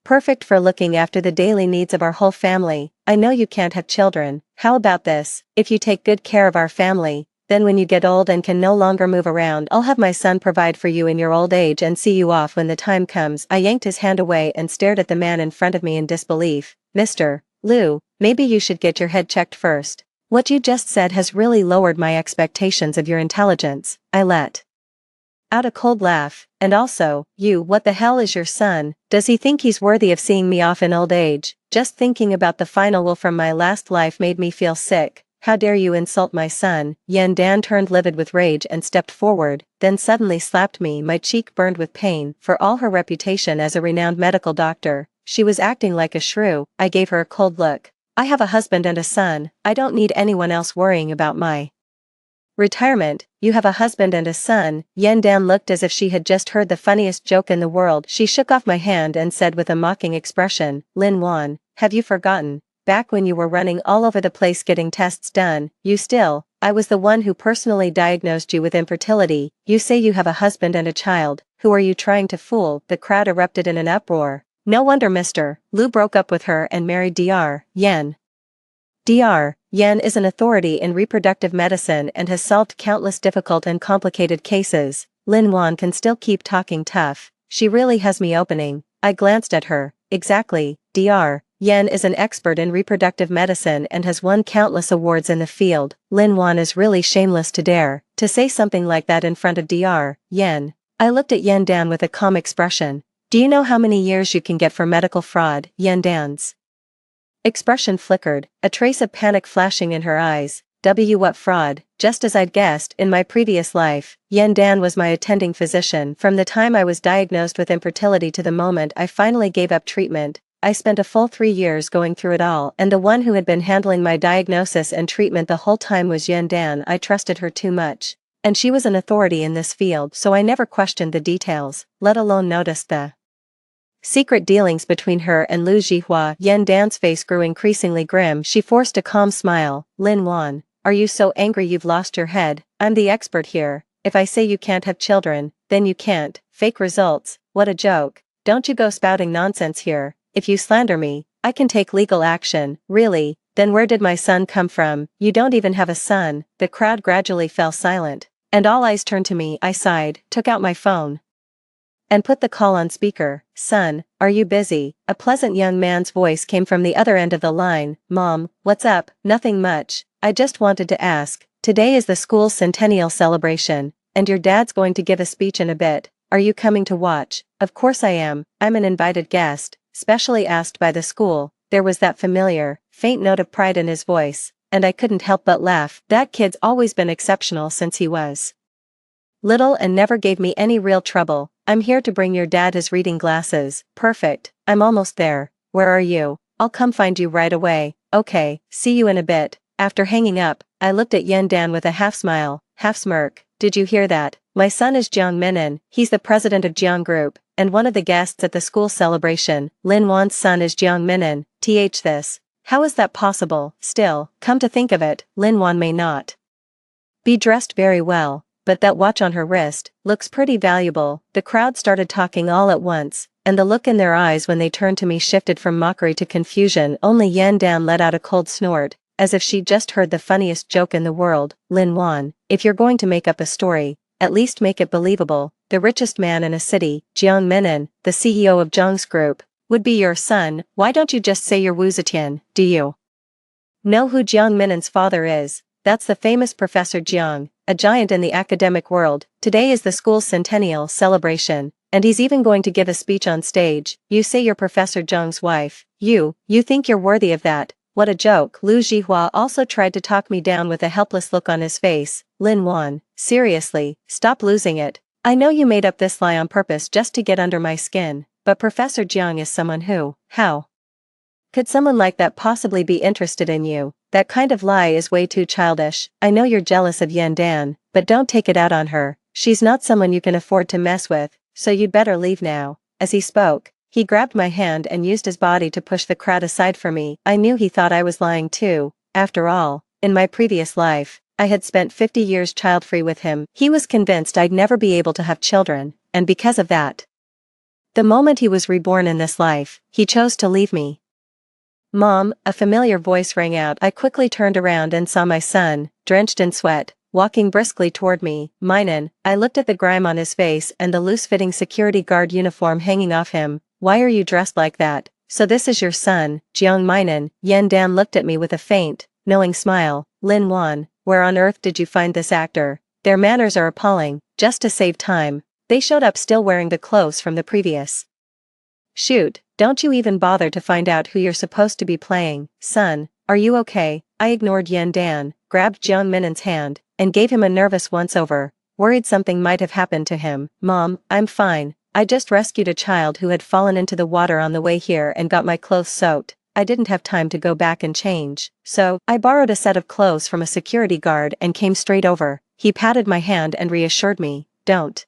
Speaker 1: perfect for looking after the daily needs of our whole family. I know you can't have children. How about this? If you take good care of our family, then when you get old and can no longer move around, I'll have my son provide for you in your old age and see you off when the time comes. I yanked his hand away and stared at the man in front of me in disbelief. Mr. Lu, maybe you should get your head checked first. What you just said has really lowered my expectations of your intelligence. I let out a cold laugh. And also, what the hell is your son? Does he think he's worthy of seeing me off in old age? Just thinking about the final will from my last life made me feel sick. How dare you insult my son? Yan Dan turned livid with rage and stepped forward, then suddenly slapped me. My cheek burned with pain. For all her reputation as a renowned medical doctor, she was acting like a shrew. I gave her a cold look. I have a husband and a son. I don't need anyone else worrying about my retirement. You have a husband and a son. Yan Dan looked as if she had just heard the funniest joke in the world. She shook off my hand and said with a mocking expression, Lin Wan, have you forgotten? Back when you were running all over the place getting tests done, I was the one who personally diagnosed you with infertility. You say you have a husband and a child. Who are you trying to fool? The crowd erupted in an uproar. No wonder Mr. Liu broke up with her and married Dr. Yan. Dr. Yan is an authority in reproductive medicine and has solved countless difficult and complicated cases. Lin Wan can still keep talking tough. She really has me opening. I glanced at her. Exactly, Dr. Yan is an expert in reproductive medicine and has won countless awards in the field. Lin Wan is really shameless to dare to say something like that in front of Dr. Yan. I looked at Yan Dan with a calm expression. Do you know how many years you can get for medical fraud? Yan Dan's expression flickered, a trace of panic flashing in her eyes. What fraud? Just as I'd guessed, in my previous life, Yan Dan was my attending physician. From the time I was diagnosed with infertility to the moment I finally gave up treatment, I spent a full 3 years going through it all, and the one who had been handling my diagnosis and treatment the whole time was Yan Dan. I trusted her too much. And she was an authority in this field, so I never questioned the details, let alone noticed the secret dealings between her and Liu Zhihua. Yan Dan's face grew increasingly grim. She forced a calm smile. Lin Wan, are you so angry you've lost your head? I'm the expert here. If I say you can't have children, then you can't. Fake results, what a joke. Don't you go spouting nonsense here. If you slander me, I can take legal action. Really? Then where did my son come from? You don't even have a son. The crowd gradually fell silent, and all eyes turned to me. I sighed, took out my phone, and put the call on speaker. Son, are you busy? A pleasant young man's voice came from the other end of the line. Mom, what's up? Nothing much. I just wanted to ask. Today is the school's centennial celebration, and your dad's going to give a speech in a bit. Are you coming to watch? Of course I am. I'm an invited guest, specially asked by the school. There was that familiar, faint note of pride in his voice, and I couldn't help but laugh. That kid's always been exceptional since he was little and never gave me any real trouble. I'm here to bring your dad his reading glasses. Perfect. I'm almost there. Where are you? I'll come find you right away. Okay, see you in a bit. After hanging up, I looked at Yan Dan with a half smile, half smirk. Did you hear that? My son is Jiang Minin. He's the president of Jiang Group, and one of the guests at the school celebration. Lin Wan's son is Jiang Minin. This. How is that possible? Still, come to think of it, Lin Wan may not be dressed very well, but that watch on her wrist looks pretty valuable. The crowd started talking all at once, and the look in their eyes when they turned to me shifted from mockery to confusion. Only Yan Dan let out a cold snort, as if she'd just heard the funniest joke in the world. Lin Wan, if you're going to make up a story, at least make it believable. The richest man in a city, Jiang Minin, the CEO of Jiang's group, would be your son. Why don't you just say you're Wu Zetian? Do you know who Jiang Minin's father is? That's the famous Professor Jiang, a giant in the academic world. Today is the school's centennial celebration, and he's even going to give a speech on stage. You say you're Professor Jiang's wife. You think you're worthy of that? What a joke. Liu Zhihua also tried to talk me down with a helpless look on his face. Lin Wan, seriously, stop losing it. I know you made up this lie on purpose just to get under my skin, but Professor Jiang is someone who, how could someone like that possibly be interested in you? That kind of lie is way too childish. I know you're jealous of Yan Dan, but don't take it out on her. She's not someone you can afford to mess with, so you'd better leave now. As he spoke, he grabbed my hand and used his body to push the crowd aside for me. I knew he thought I was lying too. After all, in my previous life, I had spent 50 years child-free with him. He was convinced I'd never be able to have children, and because of that, the moment he was reborn in this life, he chose to leave me. Mom, a familiar voice rang out. I quickly turned around and saw my son, drenched in sweat, walking briskly toward me. Minin, I looked at the grime on his face and the loose-fitting security guard uniform hanging off him. Why are you dressed like that? So this is your son, Jiang Minin. Yan Dan looked at me with a faint, knowing smile. Lin Wan, where on earth did you find this actor? Their manners are appalling. Just to save time, they showed up still wearing the clothes from the previous shoot. Don't you even bother to find out who you're supposed to be playing, son, are you okay? I ignored Yan Dan, grabbed Jiang Minen's hand, and gave him a nervous once-over, worried something might have happened to him. Mom, I'm fine. I just rescued a child who had fallen into the water on the way here and got my clothes soaked. I didn't have time to go back and change, so I borrowed a set of clothes from a security guard and came straight over. He patted my hand and reassured me, don't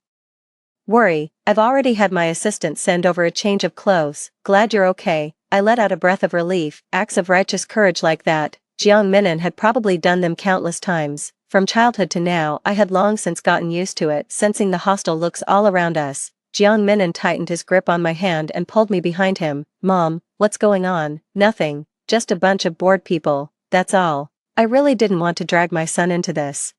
Speaker 1: worry, I've already had my assistant send over a change of clothes. Glad you're okay. I let out a breath of relief. Acts of righteous courage like that, Jiang Minen had probably done them countless times. From childhood to now I had long since gotten used to it. Sensing the hostile looks all around us, Jiang Minen tightened his grip on my hand and pulled me behind him. Mom, what's going on? Nothing, just a bunch of bored people, that's all. I really didn't want to drag my son into this.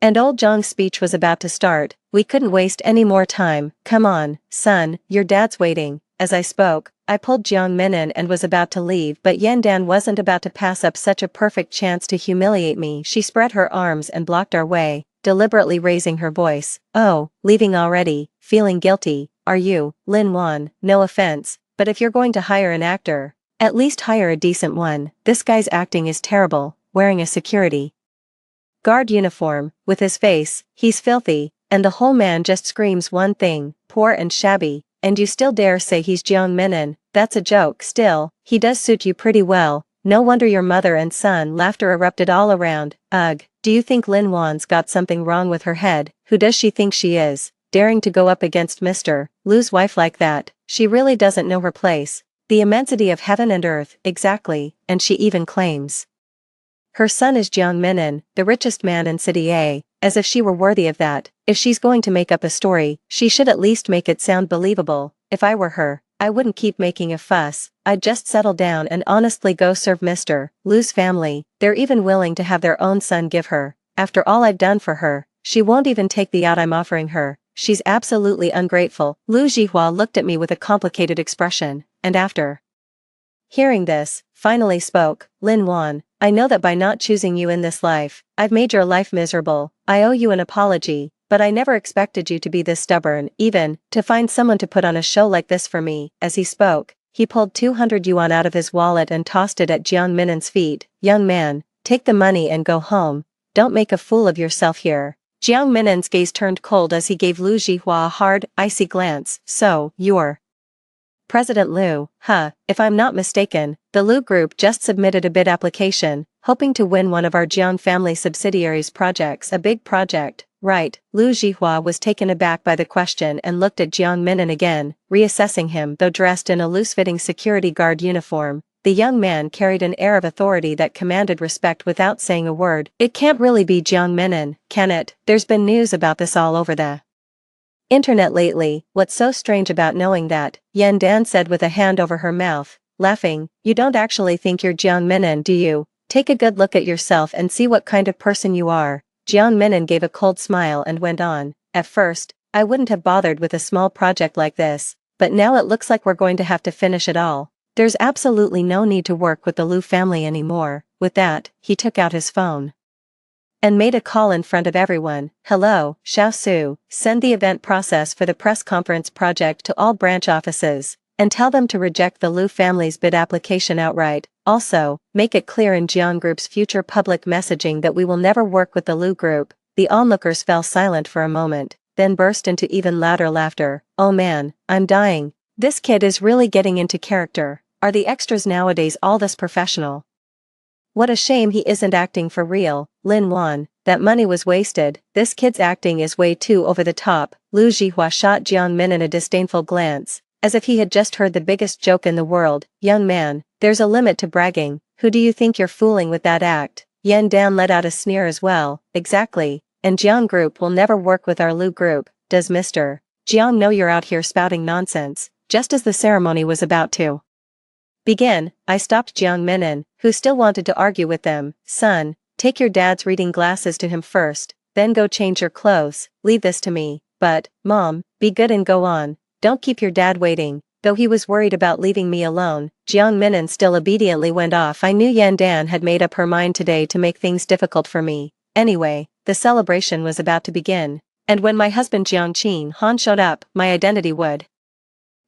Speaker 1: And old Zhang's speech was about to start. We couldn't waste any more time. Come on, son, your dad's waiting. As I spoke, I pulled Jiang Minen and was about to leave, but Yan Dan wasn't about to pass up such a perfect chance to humiliate me. She spread her arms and blocked our way, deliberately raising her voice. Oh, leaving already, feeling guilty, are you, Lin Wan? No offense, but if you're going to hire an actor, at least hire a decent one. This guy's acting is terrible, wearing a security guard uniform, with his face, he's filthy, and the whole man just screams one thing, poor and shabby, and you still dare say he's Jiang Minen? That's a joke. Still, he does suit you pretty well. No wonder your mother and son. Laughter erupted all around. Ugh, do you think Lin Wan's got something wrong with her head? Who does she think she is, daring to go up against Mr. Lu's wife like that? She really doesn't know her place. The immensity of heaven and earth, exactly, and she even claims her son is Jiang Minen, the richest man in City A, as if she were worthy of that. If she's going to make up a story, she should at least make it sound believable. If I were her, I wouldn't keep making a fuss. I'd just settle down and honestly go serve Mr. Lu's family. They're even willing to have their own son give her. After all I've done for her, she won't even take the yacht I'm offering her. She's absolutely ungrateful. Lu Jihua looked at me with a complicated expression, and after hearing this, finally spoke. Lin Wan, I know that by not choosing you in this life, I've made your life miserable. I owe you an apology, but I never expected you to be this stubborn, even to find someone to put on a show like this for me. As he spoke, he pulled 200 yuan out of his wallet and tossed it at Jiang Minen's feet. Young man, take the money and go home. Don't make a fool of yourself here. Jiang Minen's gaze turned cold as he gave Lu Jihua a hard, icy glance. So, you're President Lu, huh? If I'm not mistaken, the Lu Group just submitted a bid application, hoping to win one of our Jiang family subsidiaries' projects. A big project, right? Lu Jihua was taken aback by the question and looked at Jiang Minen again, reassessing him. Though dressed in a loose-fitting security guard uniform, the young man carried an air of authority that commanded respect without saying a word. It can't really be Jiang Minen, can it? There's been news about this all over the internet lately. What's so strange about knowing that? Yan Dan said with a hand over her mouth, laughing. You don't actually think you're Jiang Minen, do you? Take a good look at yourself and see what kind of person you are. Jiang Minen gave a cold smile and went on. At first, I wouldn't have bothered with a small project like this, but now it looks like we're going to have to finish it all. There's absolutely no need to work with the Lu family anymore. With that, he took out his phone and made a call in front of everyone. Hello, Xiao Su, send the event process for the press conference project to all branch offices, and tell them to reject the Lu family's bid application outright. Also, make it clear in Jiang Group's future public messaging that we will never work with the Lu Group. The onlookers fell silent for a moment, then burst into even louder laughter. Oh man, I'm dying. This kid is really getting into character. Are the extras nowadays all this professional? What a shame he isn't acting for real. Lin Wan, that money was wasted. This kid's acting is way too over the top. Lu Jihua shot Jiang Minen a disdainful glance, as if he had just heard the biggest joke in the world. Young man, there's a limit to bragging. Who do you think you're fooling with that act? Yan Dan let out a sneer as well. Exactly, and Jiang Group will never work with our Lu Group. Does Mr. Jiang know you're out here spouting nonsense? Just as the ceremony was about to begin, I stopped Jiang Minen, who still wanted to argue with them. Son, take your dad's reading glasses to him first, then go change your clothes. Leave this to me. But, Mom, be good and go on. Don't keep your dad waiting. Though he was worried about leaving me alone, Jiang Minen still obediently went off. I knew Yan Dan had made up her mind today to make things difficult for me. Anyway, the celebration was about to begin, and when my husband Jiang Qin Han showed up, my identity would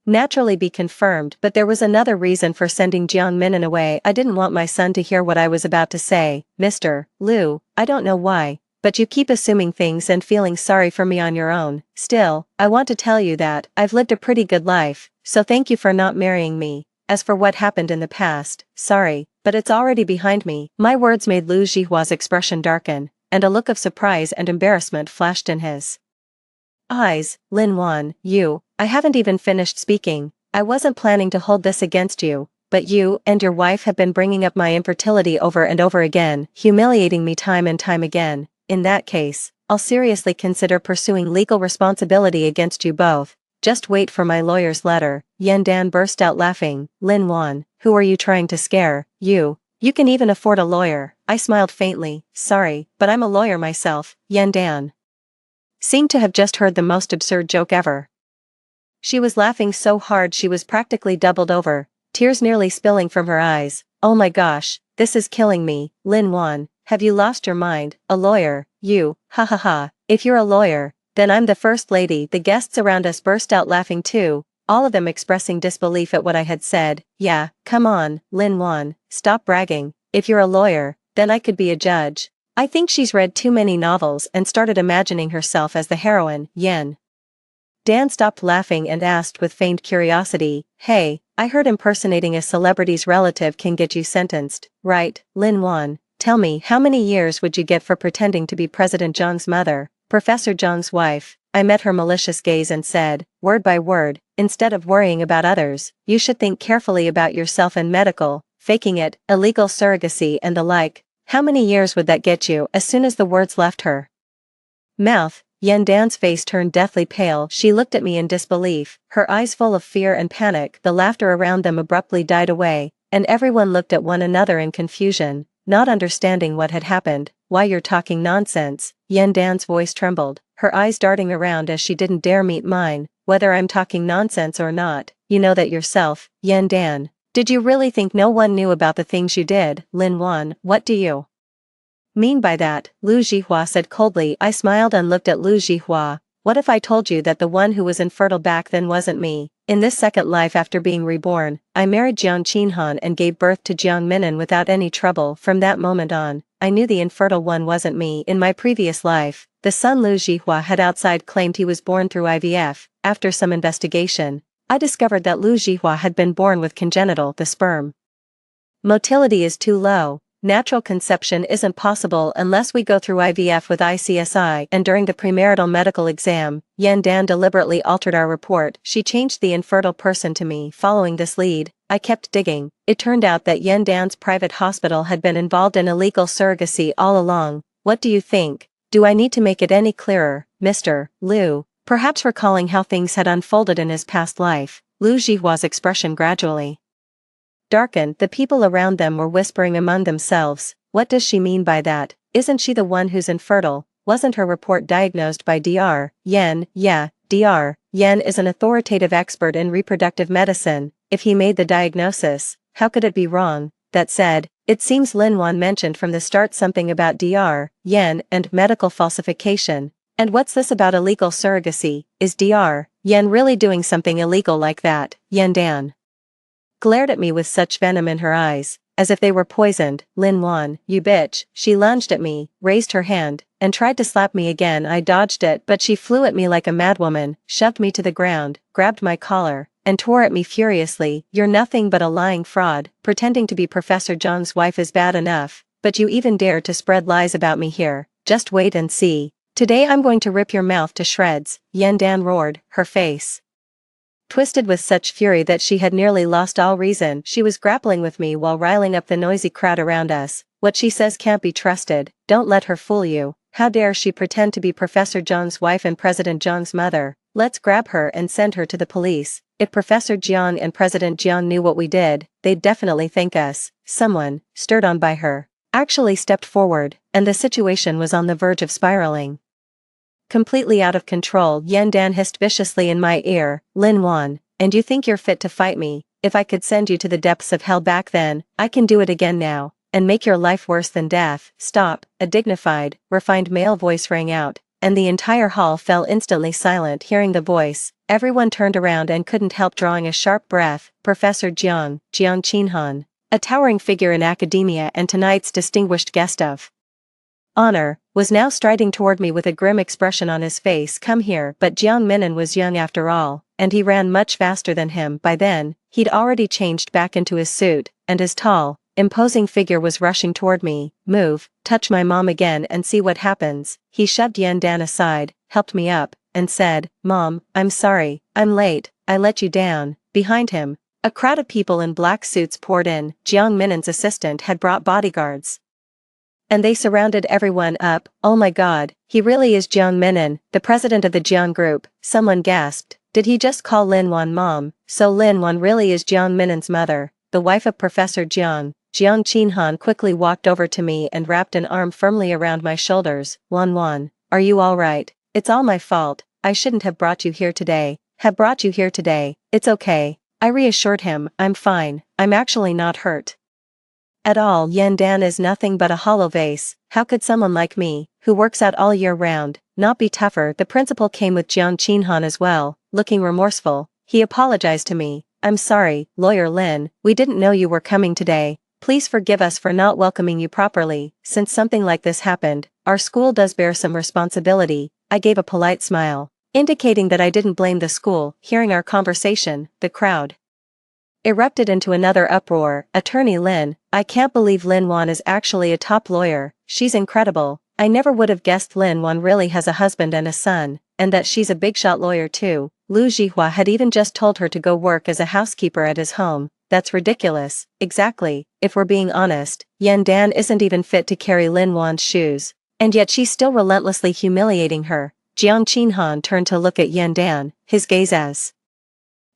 Speaker 1: naturally be confirmed, but there was another reason for sending Jiang Minnan away. I didn't want my son to hear what I was about to say. Mr. Liu, I don't know why, but you keep assuming things and feeling sorry for me on your own. Still, I want to tell you that I've lived a pretty good life, so thank you for not marrying me. As for what happened in the past, sorry, but it's already behind me. My words made Lu Jihua's expression darken, and a look of surprise and embarrassment flashed in his eyes. Lin Wan, I haven't even finished speaking. I wasn't planning to hold this against you, but you and your wife have been bringing up my infertility over and over again, humiliating me time and time again. In that case, I'll seriously consider pursuing legal responsibility against you both. Just wait for my lawyer's letter. Yan Dan burst out laughing. Lin Wan, who are you trying to scare? You can even afford a lawyer. I smiled faintly. Sorry, but I'm a lawyer myself. Yan Dan seemed to have just heard the most absurd joke ever. She was laughing so hard she was practically doubled over, tears nearly spilling from her eyes. Oh my gosh, this is killing me. Lin Wan, have you lost your mind? A lawyer? You, ha ha ha. If you're a lawyer, then I'm the first lady. The guests around us burst out laughing too, all of them expressing disbelief at what I had said. Yeah, come on, Lin Wan, stop bragging. If you're a lawyer, then I could be a judge. I think she's read too many novels and started imagining herself as the heroine. Yan Dan stopped laughing and asked with feigned curiosity, hey, I heard impersonating a celebrity's relative can get you sentenced, right? Lin Wan, tell me, how many years would you get for pretending to be President Zhang's mother, Professor Zhang's wife? I met her malicious gaze and said, word by word, instead of worrying about others, you should think carefully about yourself and medical, faking it, illegal surrogacy and the like. How many years would that get you? As soon as the words left her mouth, Yan Dan's face turned deathly pale. She looked at me in disbelief, her eyes full of fear and panic. The laughter around them abruptly died away, and everyone looked at one another in confusion, not understanding what had happened. Why, you're talking nonsense. Yan Dan's voice trembled, her eyes darting around as she didn't dare meet mine. Whether I'm talking nonsense or not, you know that yourself. Yan Dan, did you really think no one knew about the things you did? Lin Wan, what do you mean by that? Lu Jihua said coldly. I smiled and looked at Lu Jihua. What if I told you that the one who was infertile back then wasn't me? In this second life after being reborn, I married Jiang Qinhan and gave birth to Jiang Minnan without any trouble. From that moment on, I knew the infertile one wasn't me. In my previous life, the son Lu Jihua had outside claimed he was born through IVF. After some investigation, I discovered that Lu Jihua had been born with congenital. The sperm motility is too low. Natural conception isn't possible unless we go through IVF with ICSI. And during the premarital medical exam, Yan Dan deliberately altered our report. She changed the infertile person to me. Following this lead, I kept digging. It turned out that Yan Dan's private hospital had been involved in illegal surrogacy all along. What do you think? Do I need to make it any clearer, Mr. Liu? Perhaps recalling how things had unfolded in his past life, Lu Jihua's expression gradually darkened. The people around them were whispering among themselves, what does she mean by that? Isn't she the one who's infertile? Wasn't her report diagnosed by Dr. Yan? Yeah, Dr. Yan is an authoritative expert in reproductive medicine. If he made the diagnosis, how could it be wrong? That said, it seems Lin Wan mentioned from the start something about Dr. Yan and medical falsification. And what's this about illegal surrogacy? Is Dr. Yan really doing something illegal like that? Yan Dan glared at me with such venom in her eyes, as if they were poisoned. Lin Wan, you bitch. She lunged at me, raised her hand, and tried to slap me again. I dodged it, but she flew at me like a madwoman, shoved me to the ground, grabbed my collar, and tore at me furiously. You're nothing but a lying fraud. Pretending to be Professor Zhang's wife is bad enough, but you even dare to spread lies about me here. Just wait and see. Today I'm going to rip your mouth to shreds. Yan Dan roared, her face twisted with such fury that she had nearly lost all reason. She was grappling with me while riling up the noisy crowd around us. What she says can't be trusted. Don't let her fool you. How dare she pretend to be Professor Zhang's wife and President Zhang's mother? Let's grab her and send her to the police. If Professor Jiang and President Jiang knew what we did, they'd definitely thank us. Someone, stirred on by her, actually stepped forward, and the situation was on the verge of spiraling completely out of control. Yan Dan hissed viciously in my ear, Lin Wan, and you think you're fit to fight me? If I could send you to the depths of hell back then, I can do it again now, and make your life worse than death. Stop. A dignified, refined male voice rang out, and the entire hall fell instantly silent hearing the voice. Everyone turned around and couldn't help drawing a sharp breath. Professor Jiang Qinhan, a towering figure in academia and tonight's distinguished guest of honor, was now striding toward me with a grim expression on his face. Come here. But Jiang Minnan was young after all, and he ran much faster than him. By then, he'd already changed back into his suit, and his tall, imposing figure was rushing toward me. Move, touch my mom again and see what happens. He shoved Yandan aside, helped me up, and said, Mom, I'm sorry, I'm late, I let you down. Behind him, a crowd of people in black suits poured in. Jiang Minnan's assistant had brought bodyguards, and they surrounded everyone up. Oh my god, he really is Jiang Minnan, the president of the Jiang group, someone gasped. Did he just call Lin Wan mom? So Lin Wan really is Jiang Minnan's mother, the wife of Professor Jiang. Jiang Qinhan quickly walked over to me and wrapped an arm firmly around my shoulders. Wan, are you alright? It's all my fault, I shouldn't have brought you here today. It's okay. I reassured him, I'm fine, I'm actually not hurt at all. Yandan is nothing but a hollow vase. How could someone like me, who works out all year round, not be tougher? The principal came with Jiang Qinhan as well, looking remorseful. He apologized to me. I'm sorry, Lawyer Lin, we didn't know you were coming today. Please forgive us for not welcoming you properly. Since something like this happened, our school does bear some responsibility. I gave a polite smile, indicating that I didn't blame the school. Hearing our conversation, the crowd erupted into another uproar. Attorney Lin, I can't believe Lin Wan is actually a top lawyer. She's incredible. I never would have guessed Lin Wan really has a husband and a son, and that she's a big shot lawyer too. Lu Jihua had even just told her to go work as a housekeeper at his home. That's ridiculous. Exactly, if we're being honest, Yandan isn't even fit to carry Lin Wan's shoes, and yet she's still relentlessly humiliating her. Jiang Qinhan turned to look at Yandan, his gaze as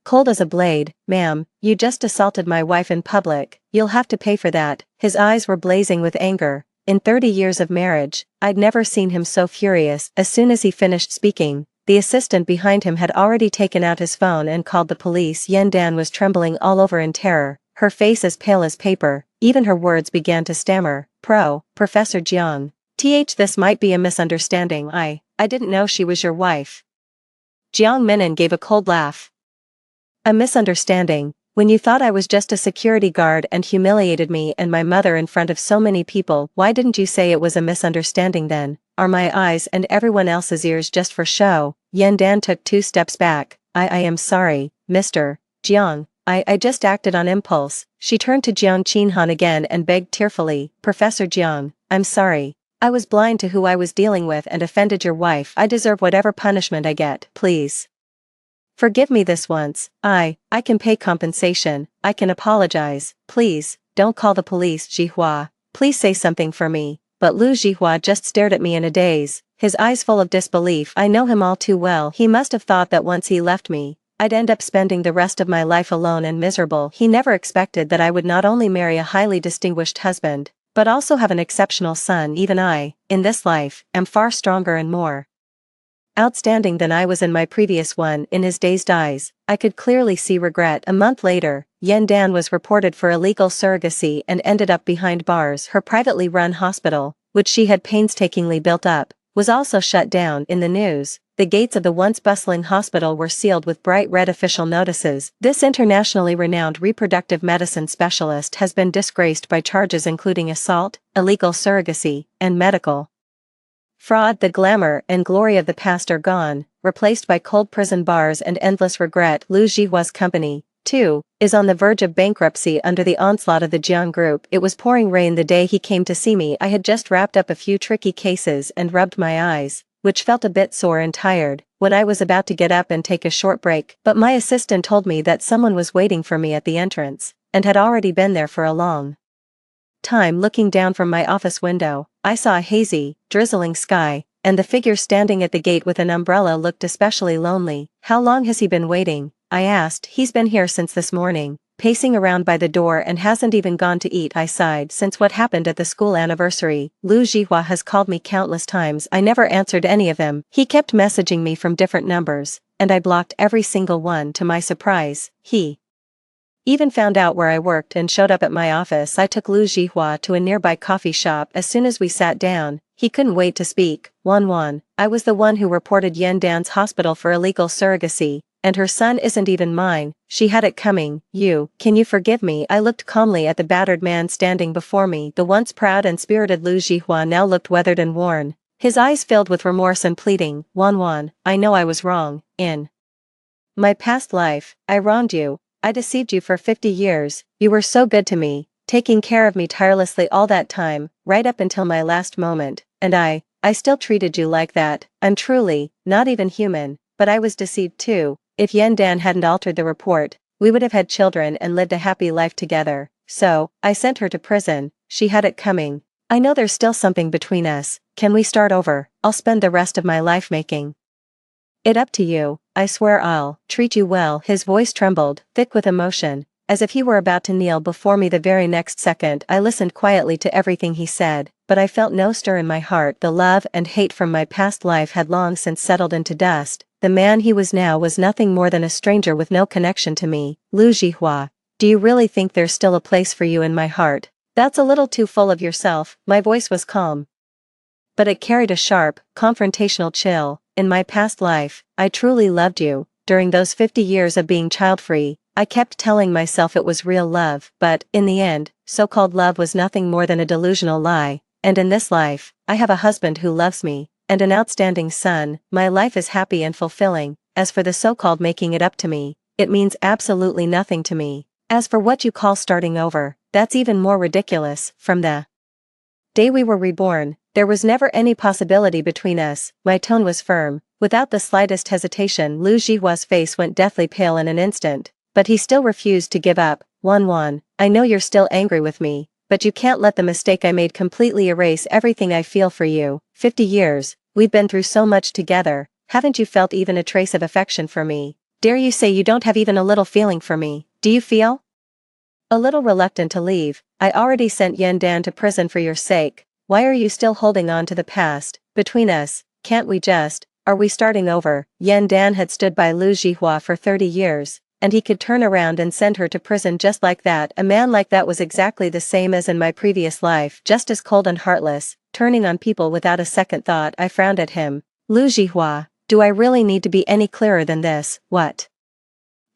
Speaker 1: cold as a blade. Ma'am, you just assaulted my wife in public, you'll have to pay for that. His eyes were blazing with anger. In 30 years of marriage, I'd never seen him so furious. As soon as he finished speaking, the assistant behind him had already taken out his phone and called the police. Yandan was trembling all over in terror, her face as pale as paper. Even her words began to stammer. Professor Jiang. This might be a misunderstanding. I didn't know she was your wife. Jiang Minnan gave a cold laugh. A misunderstanding? When you thought I was just a security guard and humiliated me and my mother in front of so many people, why didn't you say it was a misunderstanding then? Are my eyes and everyone else's ears just for show? Yandan took 2 steps back. I am sorry, Mr. Jiang. I just acted on impulse. She turned to Jiang Qinhan again and begged tearfully, Professor Jiang, I'm sorry. I was blind to who I was dealing with and offended your wife. I deserve whatever punishment I get. Please forgive me this once. I can pay compensation. I can apologize. Please, don't call the police. Jihua, please say something for me. But Lu Jihua just stared at me in a daze, his eyes full of disbelief. I know him all too well. He must have thought that once he left me, I'd end up spending the rest of my life alone and miserable. He never expected that I would not only marry a highly distinguished husband, but also have an exceptional son. Even I, in this life, am far stronger and more outstanding than I was in my previous one. In his dazed eyes, I could clearly see regret. A month later, Yandan was reported for illegal surrogacy and ended up behind bars. Her privately run hospital, which she had painstakingly built up, was also shut down. In the news, the gates of the once bustling hospital were sealed with bright red official notices. This internationally renowned reproductive medicine specialist has been disgraced by charges including assault, illegal surrogacy, and medical fraud. The glamour and glory of the past are gone, replaced by cold prison bars and endless regret. Lu Jihua's company, too, is on the verge of bankruptcy under the onslaught of the Jiang group. It was pouring rain the day he came to see me. I had just wrapped up a few tricky cases and rubbed my eyes, which felt a bit sore and tired, when I was about to get up and take a short break. But my assistant told me that someone was waiting for me at the entrance, and had already been there for a long time. Looking down from my office window, I saw a hazy, drizzling sky, and the figure standing at the gate with an umbrella looked especially lonely. How long has he been waiting? I asked. He's been here since this morning, pacing around by the door and hasn't even gone to eat. I sighed. Since what happened at the school anniversary, Lu Jihua has called me countless times. I never answered any of them. He kept messaging me from different numbers, and I blocked every single one. To my surprise, he even found out where I worked and showed up at my office. I took Lu Jihua to a nearby coffee shop. As soon as we sat down, He couldn't wait to speak. Wan, I was the one who reported Yen Dan's hospital for illegal surrogacy, and her son isn't even mine. She had it coming. Can you forgive me? I looked calmly at the battered man standing before me. The once proud and spirited Lu Jihua now looked weathered and worn. His eyes filled with remorse and pleading. Wan, I know I was wrong. In my past life, I wronged you. I deceived you for 50 years. You were so good to me, taking care of me tirelessly all that time, right up until my last moment, and I still treated you like that. I'm truly not even human, but I was deceived too. If Yen Dan hadn't altered the report, we would have had children and lived a happy life together. So, I sent her to prison. She had it coming. I know there's still something between us. Can we start over? I'll spend the rest of my life making it up to you. I swear I'll treat you well. His voice trembled, thick with emotion, as if he were about to kneel before me the very next second. I listened quietly to everything he said, but I felt no stir in my heart. The love and hate from my past life had long since settled into dust. The man he was now was nothing more than a stranger with no connection to me. Lu Jihua, do you really think there's still a place for you in my heart? That's a little too full of yourself. My voice was calm, but it carried a sharp, confrontational chill. In my past life, I truly loved you. During those 50 years of being child-free, I kept telling myself it was real love, but, in the end, so-called love was nothing more than a delusional lie. And in this life, I have a husband who loves me, and an outstanding son. My life is happy and fulfilling. As for the so-called making it up to me, it means absolutely nothing to me. As for what you call starting over, that's even more ridiculous. From the day we were reborn, there was never any possibility between us. My tone was firm. Without the slightest hesitation, Lu Jihua's face went deathly pale in an instant, but he still refused to give up. Wan, I know you're still angry with me, but you can't let the mistake I made completely erase everything I feel for you. 50 years, we've been through so much together. Haven't you felt even a trace of affection for me? Dare you say you don't have even a little feeling for me? Do you feel a little reluctant to leave? I already sent Yen Dan to prison for your sake. Why are you still holding on to the past? Between us, can't we just, are we starting over? Yen Dan had stood by Lu Jihua for 30 years, and he could turn around and send her to prison just like that. A man like that was exactly the same as in my previous life, just as cold and heartless, turning on people without a second thought. I frowned at him. Lu Jihua, do I really need to be any clearer than this? What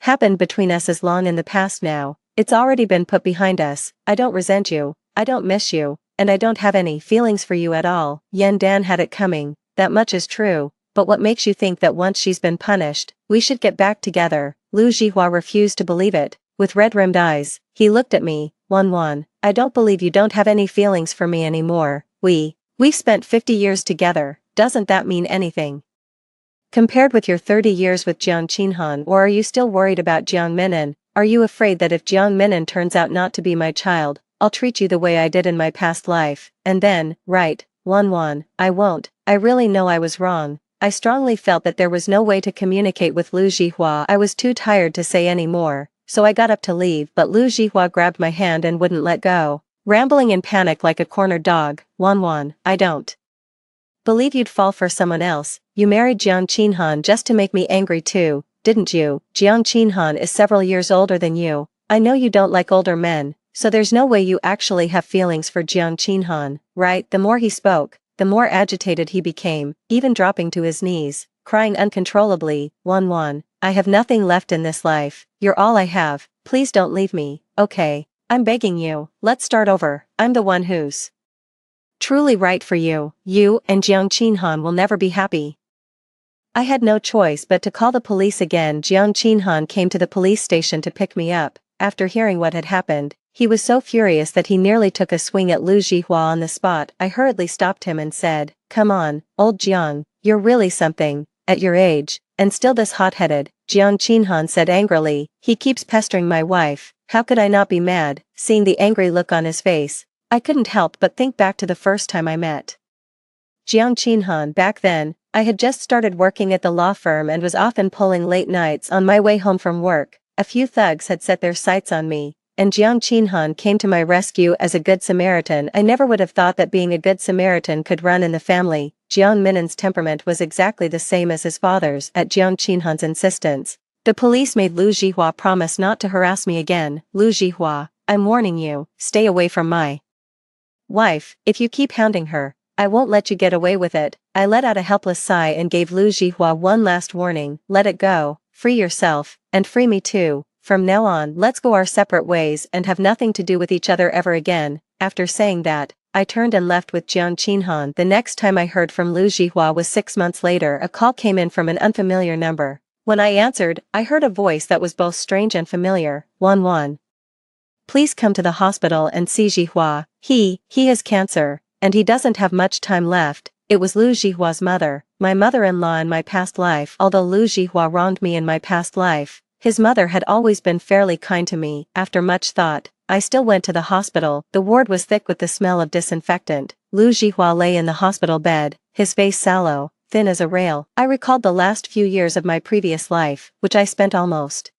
Speaker 1: happened between us is long in the past now. It's already been put behind us. I don't resent you, I don't miss you, and I don't have any feelings for you at all. Yen Dan had it coming, that much is true, but what makes you think that once she's been punished, we should get back together? Lu Jihua refused to believe it. With red-rimmed eyes, he looked at me. Wan, I don't believe you don't have any feelings for me anymore. We've spent 50 years together. Doesn't that mean anything compared with your 30 years with Jiang Qinhan? Or are you still worried about Jiang Minan? Are you afraid that if Jiang Minan turns out not to be my child, I'll treat you the way I did in my past life? And then, right, Wan, I won't. I really know I was wrong. I strongly felt that there was no way to communicate with Lu Jihua. I was too tired to say any more, so I got up to leave, but Lu Jihua grabbed my hand and wouldn't let go, rambling in panic like a cornered dog. Wan, I don't believe you'd fall for someone else. You married Jiang Qinhan just to make me angry too, didn't you? Jiang Qinhan is several years older than you. I know you don't like older men, so there's no way you actually have feelings for Jiang Qinhan, right? The more he spoke, the more agitated he became, even dropping to his knees, crying uncontrollably. Wan, I have nothing left in this life. You're all I have. Please don't leave me, okay? I'm begging you, let's start over. I'm the one who's truly right for you. You and Jiang Qinhan will never be happy. I had no choice but to call the police again. Jiang Qinhan came to the police station to pick me up. After hearing what had happened, he was so furious that he nearly took a swing at Lu Jihua on the spot. I hurriedly stopped him and said, "Come on, old Jiang, you're really something, at your age, and still this hot-headed." Jiang Qinhan said angrily, "He keeps pestering my wife." How could I not be mad, seeing the angry look on his face? I couldn't help but think back to the first time I met Jiang Qinhan. Back then, I had just started working at the law firm and was often pulling late nights. On my way home from work, a few thugs had set their sights on me, and Jiang Qinhan came to my rescue as a good Samaritan. I never would have thought that being a good Samaritan could run in the family. Jiang Minan's temperament was exactly the same as his father's. At Jiang Qinhan's insistence, the police made Lu Jihua promise not to harass me again. Lu Jihua, I'm warning you, stay away from my wife. If you keep hounding her, I won't let you get away with it. I let out a helpless sigh and gave Lu Jihua one last warning. Let it go, free yourself, and free me too. From now on, let's go our separate ways and have nothing to do with each other ever again. After saying that, I turned and left with Jiang Qinhan. The next time I heard from Lu Jihua was 6 months later. A call came in from an unfamiliar number. When I answered, I heard a voice that was both strange and familiar. Wan. Please come to the hospital and see Jihua. He has cancer, and he doesn't have much time left. It was Lu Jihua's mother, my mother-in-law in my past life. Although Lu Jihua wronged me in my past life, his mother had always been fairly kind to me. After much thought, I still went to the hospital. The ward was thick with the smell of disinfectant. Lu Jihua lay in the hospital bed, his face sallow, thin as a rail. I recalled the last few years of my previous life, which I spent almost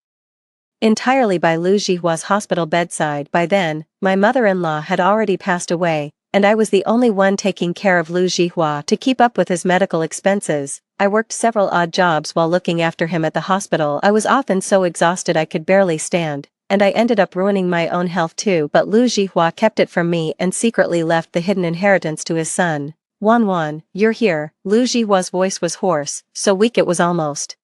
Speaker 1: entirely by Lu Jihua's hospital bedside. By then, my mother-in-law had already passed away, and I was the only one taking care of Lu Jihua to keep up with his medical expenses. I worked several odd jobs while looking after him at the hospital. I was often so exhausted I could barely stand, and I ended up ruining my own health too. But Lu Jihua kept it from me and secretly left the hidden inheritance to his son. Wan, you're here. Lu Jihua's voice was hoarse, so weak it was almost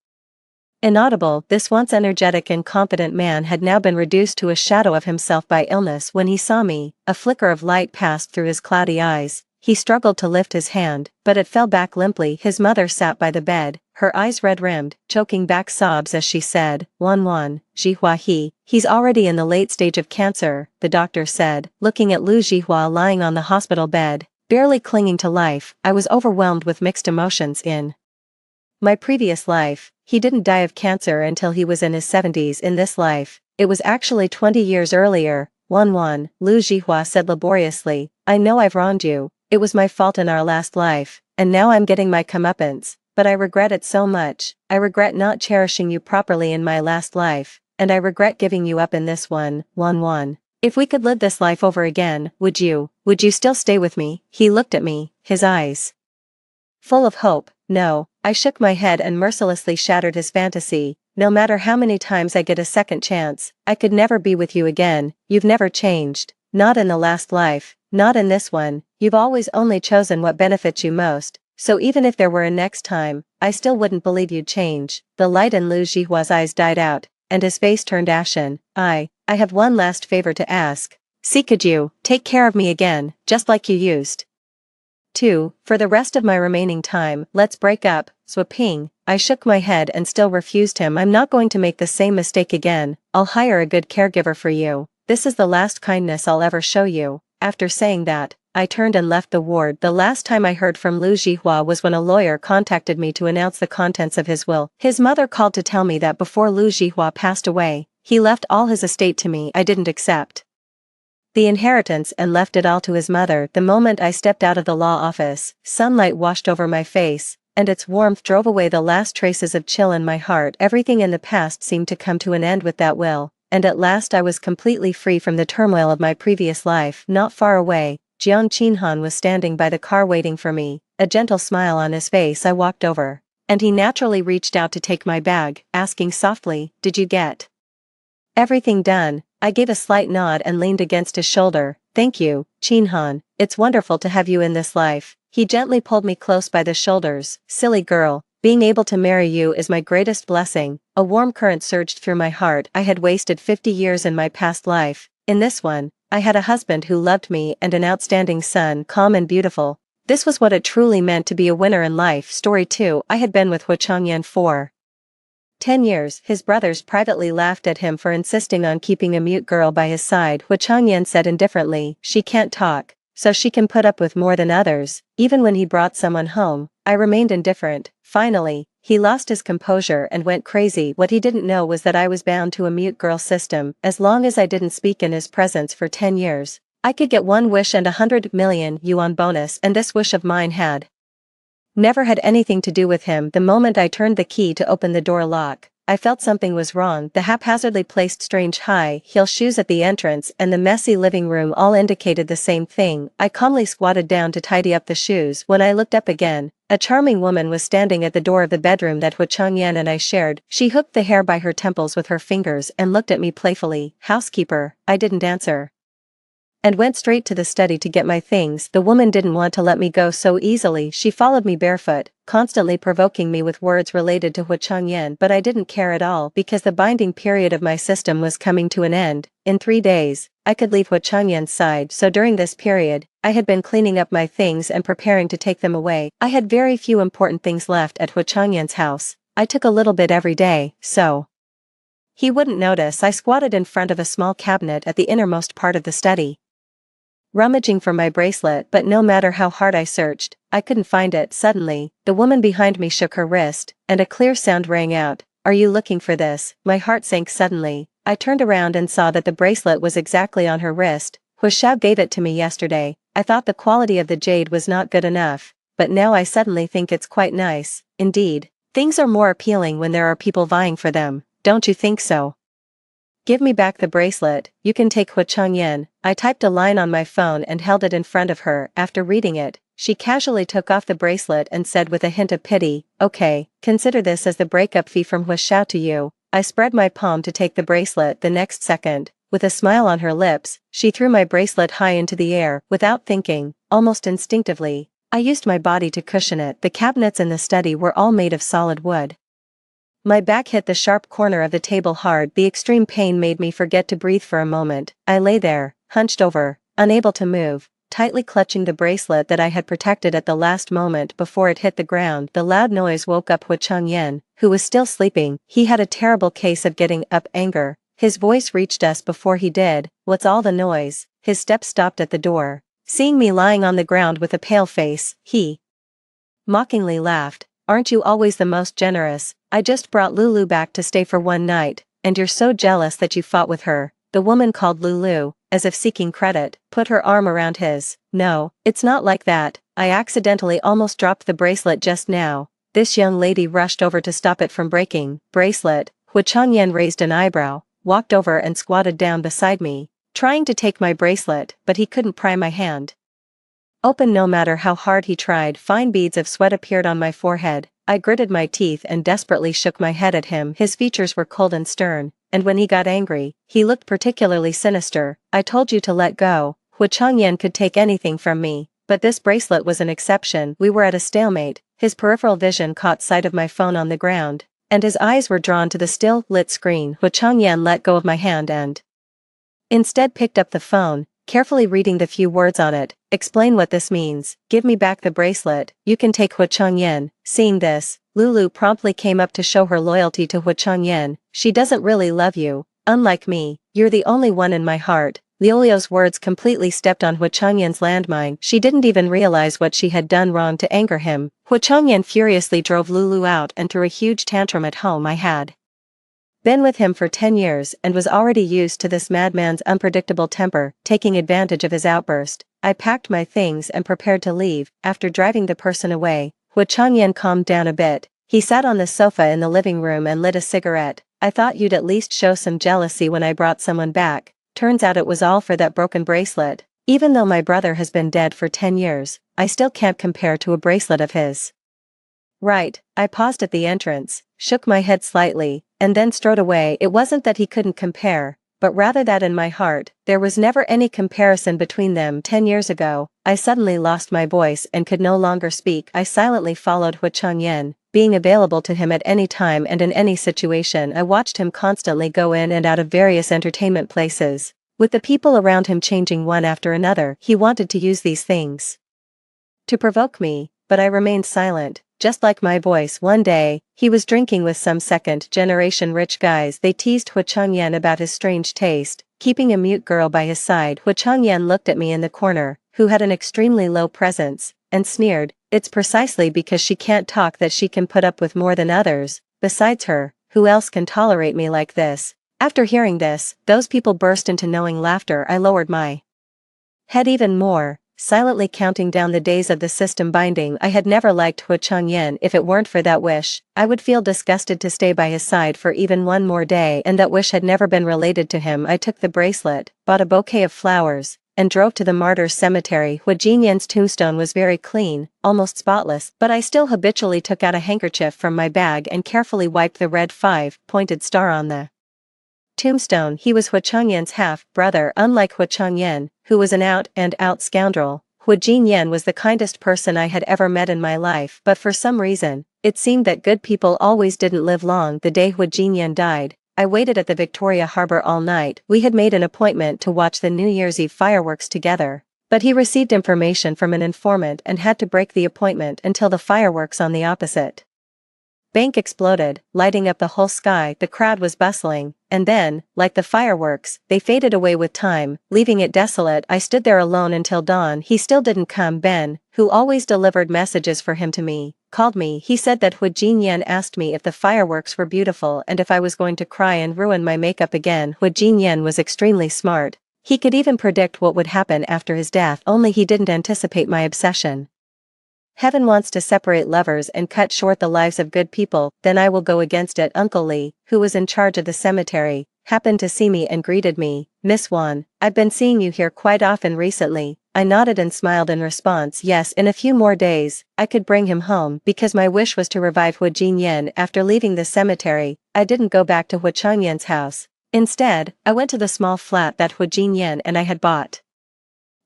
Speaker 1: inaudible. This once energetic and confident man had now been reduced to a shadow of himself by illness. When he saw me, a flicker of light passed through his cloudy eyes. He struggled to lift his hand, but it fell back limply. His mother sat by the bed, her eyes red-rimmed, choking back sobs as she said, Wan, Jihua he's already in the late stage of cancer, the doctor said, looking at Lu Jihua lying on the hospital bed, barely clinging to life. I was overwhelmed with mixed emotions. In my previous life, he didn't die of cancer until he was in his 70s. In this life, it was actually 20 years earlier. Wan, Lu Jihua said laboriously, I know I've wronged you. It was my fault in our last life, and now I'm getting my comeuppance, but I regret it so much. I regret not cherishing you properly in my last life, and I regret giving you up in this one. Wan. If we could live this life over again, would you still stay with me? He looked at me, his eyes full of hope. No, I shook my head and mercilessly shattered his fantasy. No matter how many times I get a second chance, I could never be with you again. You've never changed. Not in the last life, not in this one. You've always only chosen what benefits you most, so even if there were a next time, I still wouldn't believe you'd change. The light in Lu Jihua's eyes died out, and his face turned ashen. I have one last favor to ask. Could you take care of me again, just like you used to, for the rest of my remaining time? Let's break up, Swaping. I shook my head and still refused him. I'm not going to make the same mistake again. I'll hire a good caregiver for you. This is the last kindness I'll ever show you. After saying that, I turned and left the ward. The last time I heard from Lu Jihua was when a lawyer contacted me to announce the contents of his will. His mother called to tell me that before Lu Jihua passed away, he left all his estate to me. I didn't accept the inheritance and left it all to his mother. The moment I stepped out of the law office, sunlight washed over my face, and its warmth drove away the last traces of chill in my heart. Everything in the past seemed to come to an end with that will, and at last I was completely free from the turmoil of my previous life. Not far away, Jiang Qinhan was standing by the car waiting for me, a gentle smile on his face. I walked over, and he naturally reached out to take my bag, asking softly, Did you get everything done? I gave a slight nod and leaned against his shoulder. Thank you, Qinhan. It's wonderful to have you in this life. He gently pulled me close by the shoulders. Silly girl, being able to marry you is my greatest blessing. A warm current surged through my heart. I had wasted 50 years in my past life. In this one, I had a husband who loved me and an outstanding son, calm and beautiful. This was what it truly meant to be a winner in life. Story 2. I had been with Hu Changyan for 10 years. His brothers privately laughed at him for insisting on keeping a mute girl by his side. Hu Changyan said indifferently, She can't talk, so she can put up with more than others. Even when he brought someone home, I remained indifferent. Finally, he lost his composure and went crazy. What he didn't know was that I was bound to a mute girl system. As long as I didn't speak in his presence for 10 years, I could get 1 wish and 100 million yuan bonus, and this wish of mine had never had anything to do with him. The moment I turned the key to open the door lock, I felt something was wrong. The haphazardly placed strange high-heel shoes at the entrance and the messy living room all indicated the same thing. I calmly squatted down to tidy up the shoes. When I looked up again, a charming woman was standing at the door of the bedroom that Hu Changyan and I shared. She hooked the hair by her temples with her fingers and looked at me playfully. Housekeeper. I didn't answer. and went straight to the study to get my things. The woman didn't want to let me go so easily. She followed me barefoot, constantly provoking me with words related to Hu Changyan, but I didn't care at all because the binding period of my system was coming to an end. In 3 days, I could leave Hu Changyan's side, so during this period, I had been cleaning up my things and preparing to take them away. I had very few important things left at Hu Changyan's house. I took a little bit every day, so he wouldn't notice. I squatted in front of a small cabinet at the innermost part of the study, rummaging for my bracelet, but no matter how hard I searched, I couldn't find it. Suddenly, the woman behind me shook her wrist, and a clear sound rang out. "Are you looking for this?" My heart sank suddenly. I turned around and saw that the bracelet was exactly on her wrist. Hu Shao gave it to me yesterday. I thought the quality of the jade was not good enough, but now I suddenly think it's quite nice. Indeed, things are more appealing when there are people vying for them, don't you think so? "Give me back the bracelet, you can take Hu Changyan." I typed a line on my phone and held it in front of her. After reading it, she casually took off the bracelet and said with a hint of pity, "Okay, consider this as the breakup fee from Hu Shao to you." I spread my palm to take the bracelet. The next second, with a smile on her lips, she threw my bracelet high into the air. Without thinking, almost instinctively, I used my body to cushion it. The cabinets in the study were all made of solid wood. My back hit the sharp corner of the table hard. The extreme pain made me forget to breathe for a moment. I lay there, hunched over, unable to move, tightly clutching the bracelet that I had protected at the last moment before it hit the ground. The loud noise woke up Hu Changyan, who was still sleeping. He had a terrible case of getting up anger. His voice reached us before he did. "What's all the noise?" His steps stopped at the door. Seeing me lying on the ground with a pale face, he mockingly laughed. "Aren't you always the most generous? I just brought Lulu back to stay for one night, and you're so jealous that you fought with her." The woman called Lulu, as if seeking credit, put her arm around his. "No, it's not like that. I accidentally almost dropped the bracelet just now." This young lady rushed over to stop it from breaking. "Bracelet?" Hu Changyan raised an eyebrow, walked over and squatted down beside me, trying to take my bracelet, but he couldn't pry my hand open no matter how hard he tried. Fine beads of sweat appeared on my forehead. I gritted my teeth and desperately shook my head at him. His features were cold and stern, and when he got angry, he looked particularly sinister. "I told you to let go." Hu Changyan could take anything from me, but this bracelet was an exception. We were at a stalemate. His peripheral vision caught sight of my phone on the ground, and his eyes were drawn to the still lit screen. Hu Changyan let go of my hand and instead picked up the phone, carefully reading the few words on it. "Explain what this means." "Give me back the bracelet, you can take Hu Changyan." Seeing this, Lulu promptly came up to show her loyalty to Hu Changyan. "She doesn't really love you. Unlike me, you're the only one in my heart." Liolio's words completely stepped on Hu Changyan's landmine. She didn't even realize what she had done wrong to anger him. Hu Changyan furiously drove Lulu out and threw a huge tantrum at home. I had been with him for 10 years and was already used to this madman's unpredictable temper. Taking advantage of his outburst, I packed my things and prepared to leave. After driving the person away, Hu Changyan calmed down a bit. He sat on the sofa in the living room and lit a cigarette. "I thought you'd at least show some jealousy when I brought someone back. Turns out it was all for that broken bracelet. Even though my brother has been dead for 10 years, I still can't compare to a bracelet of his." "Right." I paused at the entrance, shook my head slightly, and then strode away. It wasn't that he couldn't compare, but rather that in my heart, there was never any comparison between them. 10 years ago, I suddenly lost my voice and could no longer speak. I silently followed Hu Changyan, being available to him at any time and in any situation. I watched him constantly go in and out of various entertainment places, with the people around him changing one after another. He wanted to use these things to provoke me, but I remained silent. Just like my voice. One day, he was drinking with some second-generation rich guys. They teased Hu Changyan about his strange taste, keeping a mute girl by his side. Hu Changyan looked at me in the corner, who had an extremely low presence, and sneered, "It's precisely because she can't talk that she can put up with more than others. Besides her, who else can tolerate me like this?" After hearing this, those people burst into knowing laughter. I lowered my head even more, silently counting down the days of the system binding. I had never liked Hu Changyan. If it weren't for that wish, I would feel disgusted to stay by his side for even one more day, and that wish had never been related to him. I took the bracelet, bought a bouquet of flowers, and drove to the martyrs' cemetery. Hu Jinyan's tombstone was very clean, almost spotless, but I still habitually took out a handkerchief from my bag and carefully wiped the red 5-pointed star on the Tombstone. He was Hu Changyan's half-brother. Unlike Hu Changyan, who was an out-and-out scoundrel, Hu Jinyan was the kindest person I had ever met in my life, but for some reason, it seemed that good people always didn't live long. The day Hu Jinyan died, I waited at the Victoria Harbour all night. We had made an appointment to watch the New Year's Eve fireworks together, but he received information from an informant and had to break the appointment until the fireworks on the opposite bank exploded, lighting up the whole sky. The crowd was bustling, and then, like the fireworks, they faded away with time, leaving it desolate. I stood there alone until dawn. He still didn't come. Ben, who always delivered messages for him to me, called me. He said that Hu Jinyan asked me if the fireworks were beautiful and if I was going to cry and ruin my makeup again. Hu Jinyan was extremely smart. He could even predict what would happen after his death, only he didn't anticipate my obsession. Heaven wants to separate lovers and cut short the lives of good people, then I will go against it. Uncle Lee, who was in charge of the cemetery, happened to see me and greeted me. Miss Wan, I've been seeing you here quite often recently. I nodded and smiled in response. Yes, in a few more days, I could bring him home because my wish was to revive Hu Jinyan. After leaving the cemetery, I didn't go back to Hu Changyan's house. Instead, I went to the small flat that Hu Jinyan and I had bought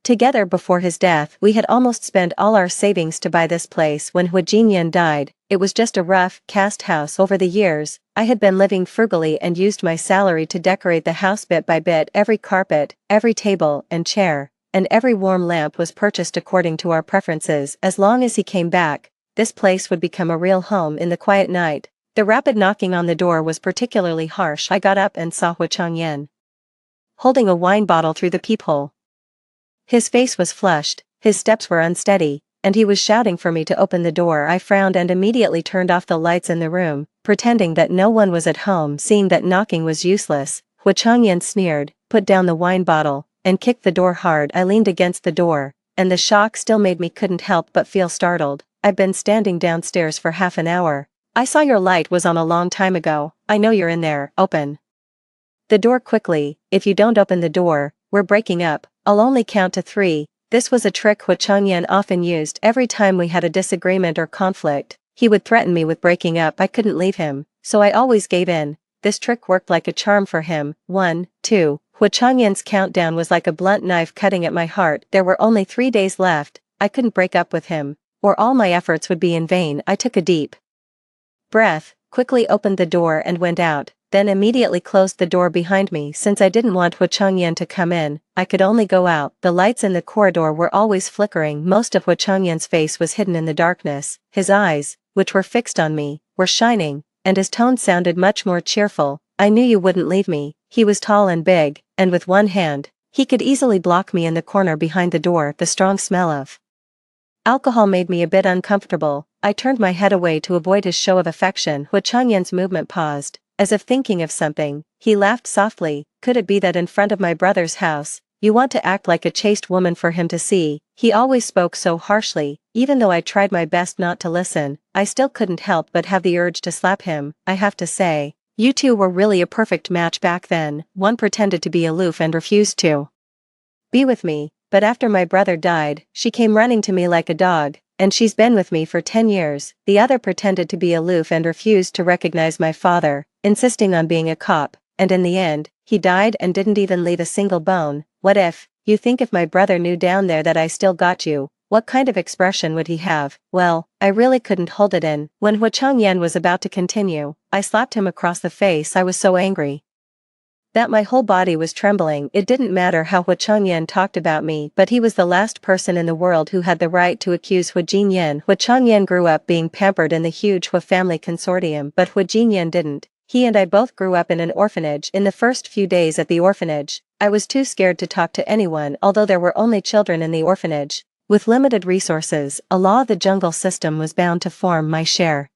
Speaker 1: together before his death. We had almost spent all our savings to buy this place when Hu Jinyan died. It was just a rough, cast house. Over the years, I had been living frugally and used my salary to decorate the house bit by bit. Every carpet, every table and chair, and every warm lamp was purchased according to our preferences. As long as he came back, this place would become a real home. In the quiet night, the rapid knocking on the door was particularly harsh. I got up and saw Hu Changyan holding a wine bottle through the peephole. His face was flushed, his steps were unsteady, and he was shouting for me to open the door. I frowned and immediately turned off the lights in the room, pretending that no one was at home. Seeing that knocking was useless, Hu Changyan sneered, put down the wine bottle, and kicked the door hard. I leaned against the door, and the shock still made me couldn't help but feel startled. I've been standing downstairs for half an hour. I saw your light was on a long time ago. I know you're in there. Open the door quickly. If you don't open the door, we're breaking up. I'll only count to 3. This was a trick Hu Changyan often used. Every time we had a disagreement or conflict, he would threaten me with breaking up. I couldn't leave him, so I always gave in. This trick worked like a charm for him. 1, 2. Hu Changyan's countdown was like a blunt knife cutting at my heart. There were only 3 days left. I couldn't break up with him, or all my efforts would be in vain. I took a deep breath, quickly opened the door and went out, then immediately closed the door behind me. Since I didn't want Hu Changyan to come in, I could only go out. The lights in the corridor were always flickering. Most of Hu Changyan's face was hidden in the darkness. His eyes, which were fixed on me, were shining, and his tone sounded much more cheerful. I knew you wouldn't leave me. He was tall and big, and with one hand, he could easily block me in the corner behind the door. The strong smell of alcohol made me a bit uncomfortable. I turned my head away to avoid his show of affection. Hu Changyan's movement paused, as if thinking of something. He laughed softly. Could it be that in front of my brother's house, you want to act like a chaste woman for him to see? He always spoke so harshly. Even though I tried my best not to listen, I still couldn't help but have the urge to slap him. I have to say, you two were really a perfect match back then. One pretended to be aloof and refused to be with me, but after my brother died, she came running to me like a dog, and she's been with me for 10 years. The other pretended to be aloof and refused to recognize my father, insisting on being a cop, and in the end, he died and didn't even leave a single bone. What if, you think if my brother knew down there that I still got you, what kind of expression would he have? Well, I really couldn't hold it in. When Hu Changyan was about to continue, I slapped him across the face. I was so angry that my whole body was trembling. It didn't matter how Hu Changyan talked about me, but he was the last person in the world who had the right to accuse Hu Jinyan. Hu Changyan grew up being pampered in the huge Hu family consortium, but Hu Jinyan didn't. He and I both grew up in an orphanage. In the first few days at the orphanage, I was too scared to talk to anyone. Although there were only children in the orphanage, with limited resources, a law of the jungle system was bound to form. My share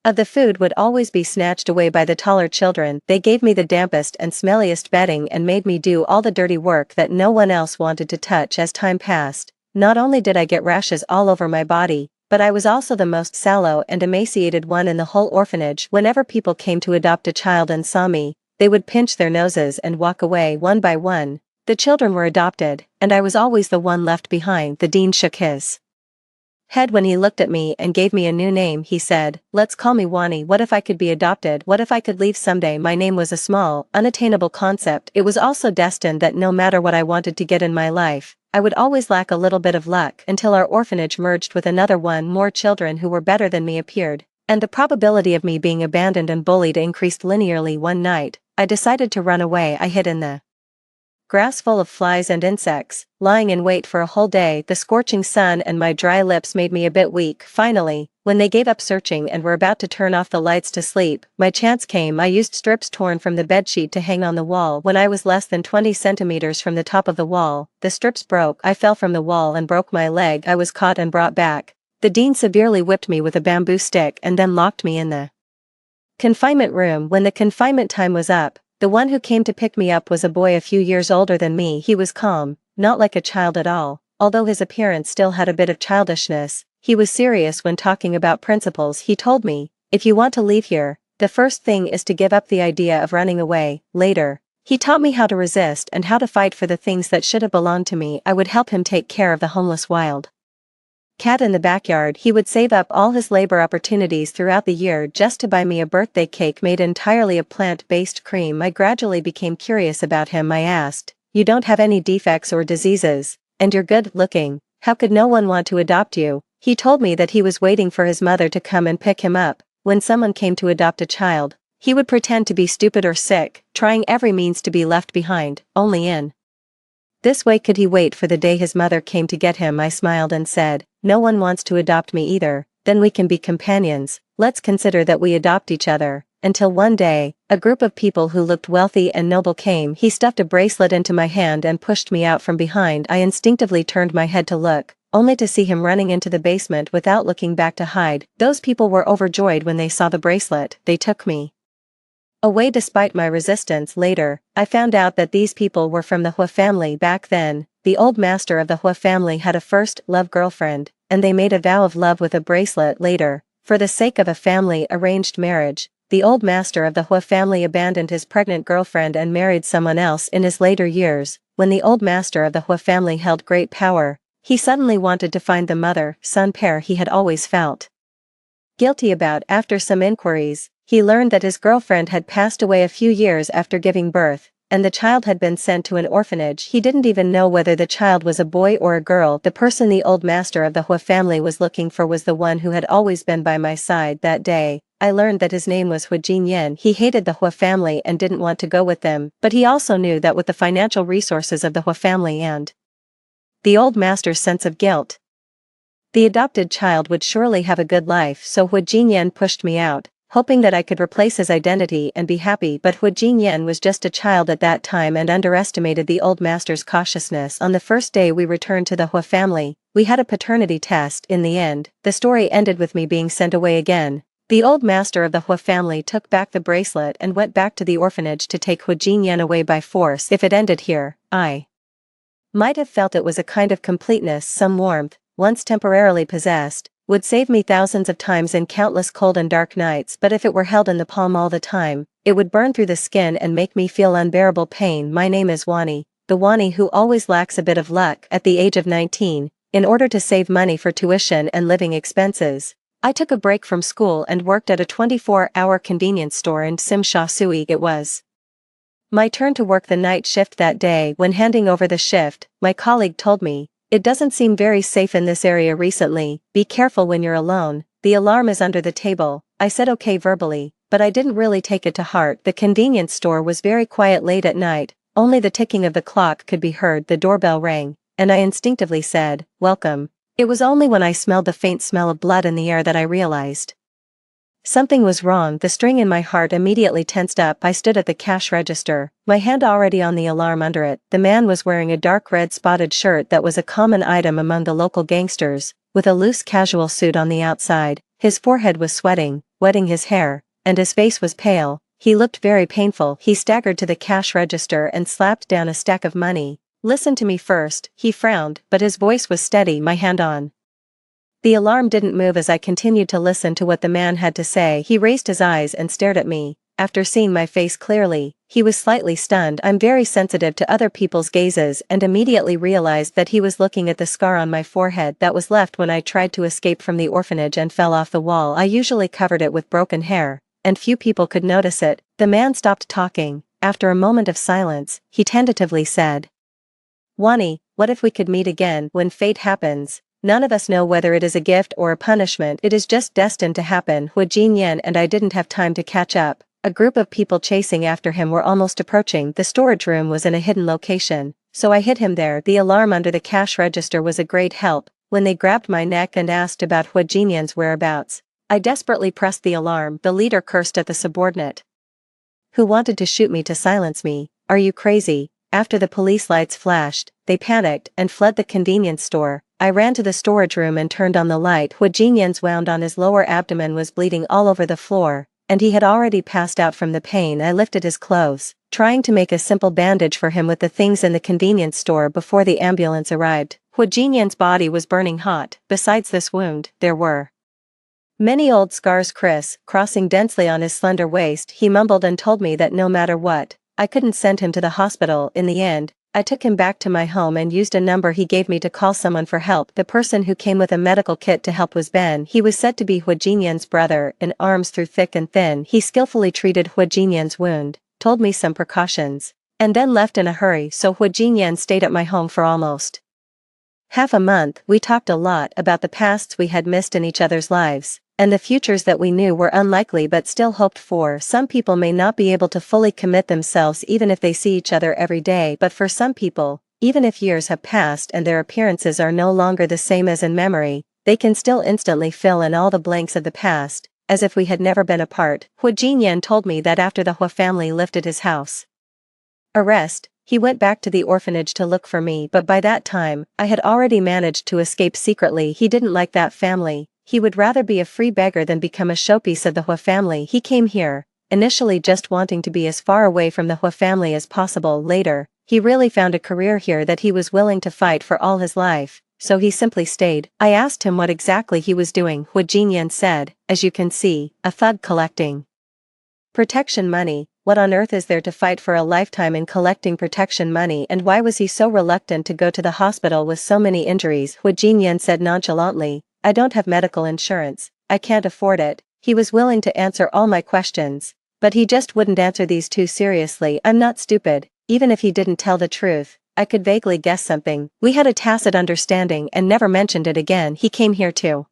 Speaker 1: of the food would always be snatched away by the taller children. They gave me the dampest and smelliest bedding and made me do all the dirty work that no one else wanted to touch. As time passed, not only did I get rashes all over my body, but I was also the most sallow and emaciated one in the whole orphanage. Whenever people came to adopt a child and saw me, they would pinch their noses and walk away one by one. The children were adopted, and I was always the one left behind. The dean shook his head when he looked at me and gave me a new name. He said, "Let's call me Wani. What if I could be adopted? What if I could leave someday?" My name was a small, unattainable concept. It was also destined that no matter what I wanted to get in my life, I would always lack a little bit of luck until our orphanage merged with another one. More children who were better than me appeared, and the probability of me being abandoned and bullied increased linearly. One night, I decided to run away. I hid in the grass full of flies and insects, lying in wait for a whole day. The scorching sun and my dry lips made me a bit weak. Finally, when they gave up searching and were about to turn off the lights to sleep, my chance came. I used strips torn from the bedsheet to hang on the wall. When I was less than 20 centimeters from the top of the wall, the strips broke. I fell from the wall and broke my leg. I was caught and brought back. The dean severely whipped me with a bamboo stick and then locked me in the confinement room. When the confinement time was up, the one who came to pick me up was a boy a few years older than me. He was calm, not like a child at all, although his appearance still had a bit of childishness. He was serious when talking about principles. He told me, "If you want to leave here, the first thing is to give up the idea of running away." Later, he taught me how to resist and how to fight for the things that should have belonged to me. I would help him take care of the homeless wild cat in the backyard. He would save up all his labor opportunities throughout the year just to buy me a birthday cake made entirely of plant-based cream. I gradually became curious about him. I asked, "You don't have any defects or diseases, and you're good looking. How could no one want to adopt you?" He told me that he was waiting for his mother to come and pick him up. When someone came to adopt a child, he would pretend to be stupid or sick, trying every means to be left behind. Only in this way could he wait for the day his mother came to get him. I smiled and said, "No one wants to adopt me either. Then we can be companions. Let's consider that we adopt each other." Until one day, a group of people who looked wealthy and noble came. He stuffed a bracelet into my hand and pushed me out from behind. I instinctively turned my head to look, only to see him running into the basement without looking back to hide. Those people were overjoyed when they saw the bracelet. They took me away despite my resistance. Later, I found out that these people were from the Hua family. Back then, the old master of the Hua family had a first love girlfriend, and they made a vow of love with a bracelet. Later, for the sake of a family arranged marriage, the old master of the Hua family abandoned his pregnant girlfriend and married someone else. In his later years, when the old master of the Hua family held great power, he suddenly wanted to find the mother-son pair he had always felt guilty about. After some inquiries, he learned that his girlfriend had passed away a few years after giving birth, and the child had been sent to an orphanage. He didn't even know whether the child was a boy or a girl. The person the old master of the Hua family was looking for was the one who had always been by my side. That day, I learned that his name was Hua Jinyan. He hated the Hua family and didn't want to go with them, but he also knew that with the financial resources of the Hua family and the old master's sense of guilt, the adopted child would surely have a good life. So Hua Jinyan pushed me out, hoping that I could replace his identity and be happy. But Hua Jinyan was just a child at that time and underestimated the old master's cautiousness. On the first day we returned to the Hua family, we had a paternity test. In the end, the story ended with me being sent away again. The old master of the Hua family took back the bracelet and went back to the orphanage to take Hua Jinyan away by force. If it ended here, I might have felt it was a kind of completeness. Some warmth, once temporarily possessed, would save me thousands of times in countless cold and dark nights. But if it were held in the palm all the time, it would burn through the skin and make me feel unbearable pain. My name is Wani, the Wani who always lacks a bit of luck. At the age of 19, in order to save money for tuition and living expenses, I took a break from school and worked at a 24-hour convenience store in Simsha Sui. It was my turn to work the night shift that day. When handing over the shift, my colleague told me, "It doesn't seem very safe in this area recently. Be careful when you're alone. The alarm is under the table." I said okay verbally, but I didn't really take it to heart. The convenience store was very quiet. Late at night, only the ticking of the clock could be heard. The doorbell rang, and I instinctively said, "Welcome." It was only when I smelled the faint smell of blood in the air that I realized something was wrong. The string in my heart immediately tensed up. I stood at the cash register, my hand already on the alarm under it. The man was wearing a dark red spotted shirt that was a common item among the local gangsters, with a loose casual suit on the outside. His forehead was sweating, wetting his hair, and his face was pale. He looked very painful. He staggered to the cash register and slapped down a stack of money. "Listen to me first." He frowned, but his voice was steady. My hand on the alarm didn't move as I continued to listen to what the man had to say. He raised his eyes and stared at me, after seeing my face clearly, he was slightly stunned. I'm very sensitive to other people's gazes and immediately realized that he was looking at the scar on my forehead that was left when I tried to escape from the orphanage and fell off the wall. I usually covered it with broken hair, and few people could notice it. The man stopped talking. After a moment of silence, he tentatively said, "Wani, what if we could meet again? When fate happens, none of us know whether it is a gift or a punishment. It is just destined to happen." Hu Jinyan and I didn't have time to catch up. A group of people chasing after him were almost approaching. The storage room was in a hidden location, so I hid him there. The alarm under the cash register was a great help. When they grabbed my neck and asked about Hu Jinyan's whereabouts, I desperately pressed the alarm. The leader cursed at the subordinate who wanted to shoot me to silence me. "Are you crazy?" After the police lights flashed, they panicked and fled the convenience store. I ran to the storage room and turned on the light. Hu Jinyan's wound on his lower abdomen was bleeding all over the floor, and he had already passed out from the pain. I lifted his clothes, trying to make a simple bandage for him with the things in the convenience store before the ambulance arrived. Hu Jinyan's body was burning hot. Besides this wound, there were many old scars crossing densely on his slender waist. He mumbled and told me that no matter what, I couldn't send him to the hospital. In the end, I took him back to my home and used a number he gave me to call someone for help. The person who came with a medical kit to help was Ben. He was said to be Hu Jinyan's brother in arms through thick and thin. He skillfully treated Hu Jinyan's wound, told me some precautions, and then left in a hurry. So Hu Jinyan stayed at my home for almost half a month. We talked a lot about the pasts we had missed in each other's lives, and the futures that we knew were unlikely but still hoped for. Some people may not be able to fully commit themselves even if they see each other every day, but for some people, even if years have passed and their appearances are no longer the same as in memory, they can still instantly fill in all the blanks of the past, as if we had never been apart. Hu Jinyan told me that after the Hu family lifted his house arrest, he went back to the orphanage to look for me, but by that time, I had already managed to escape secretly. He didn't like that family. He would rather be a free beggar than become a showpiece of the Hu family. He came here, initially just wanting to be as far away from the Hu family as possible. Later, he really found a career here that he was willing to fight for all his life, so he simply stayed. I asked him what exactly he was doing. Hu Jinyan said, "As you can see, a thug collecting protection money. What on earth is there to fight for a lifetime in collecting protection money, and why was he so reluctant to go to the hospital with so many injuries?" Hu Jinyan said nonchalantly, "I don't have medical insurance, I can't afford it." He was willing to answer all my questions, but he just wouldn't answer these too seriously. I'm not stupid. Even if he didn't tell the truth, I could vaguely guess something. We had a tacit understanding and never mentioned it again. He came here to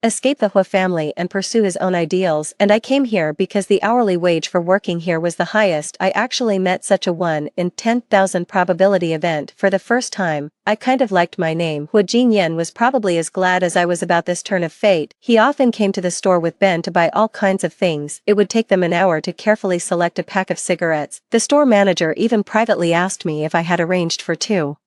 Speaker 1: escape the Hu family and pursue his own ideals, and I came here because the hourly wage for working here was the highest. I actually met such a 1 in 10,000 probability event for the first time. I kind of liked my name. Hu Jinyan was probably as glad as I was about this turn of fate. He often came to the store with Ben to buy all kinds of things. It would take them an hour to carefully select a pack of cigarettes. The store manager even privately asked me if I had arranged for 2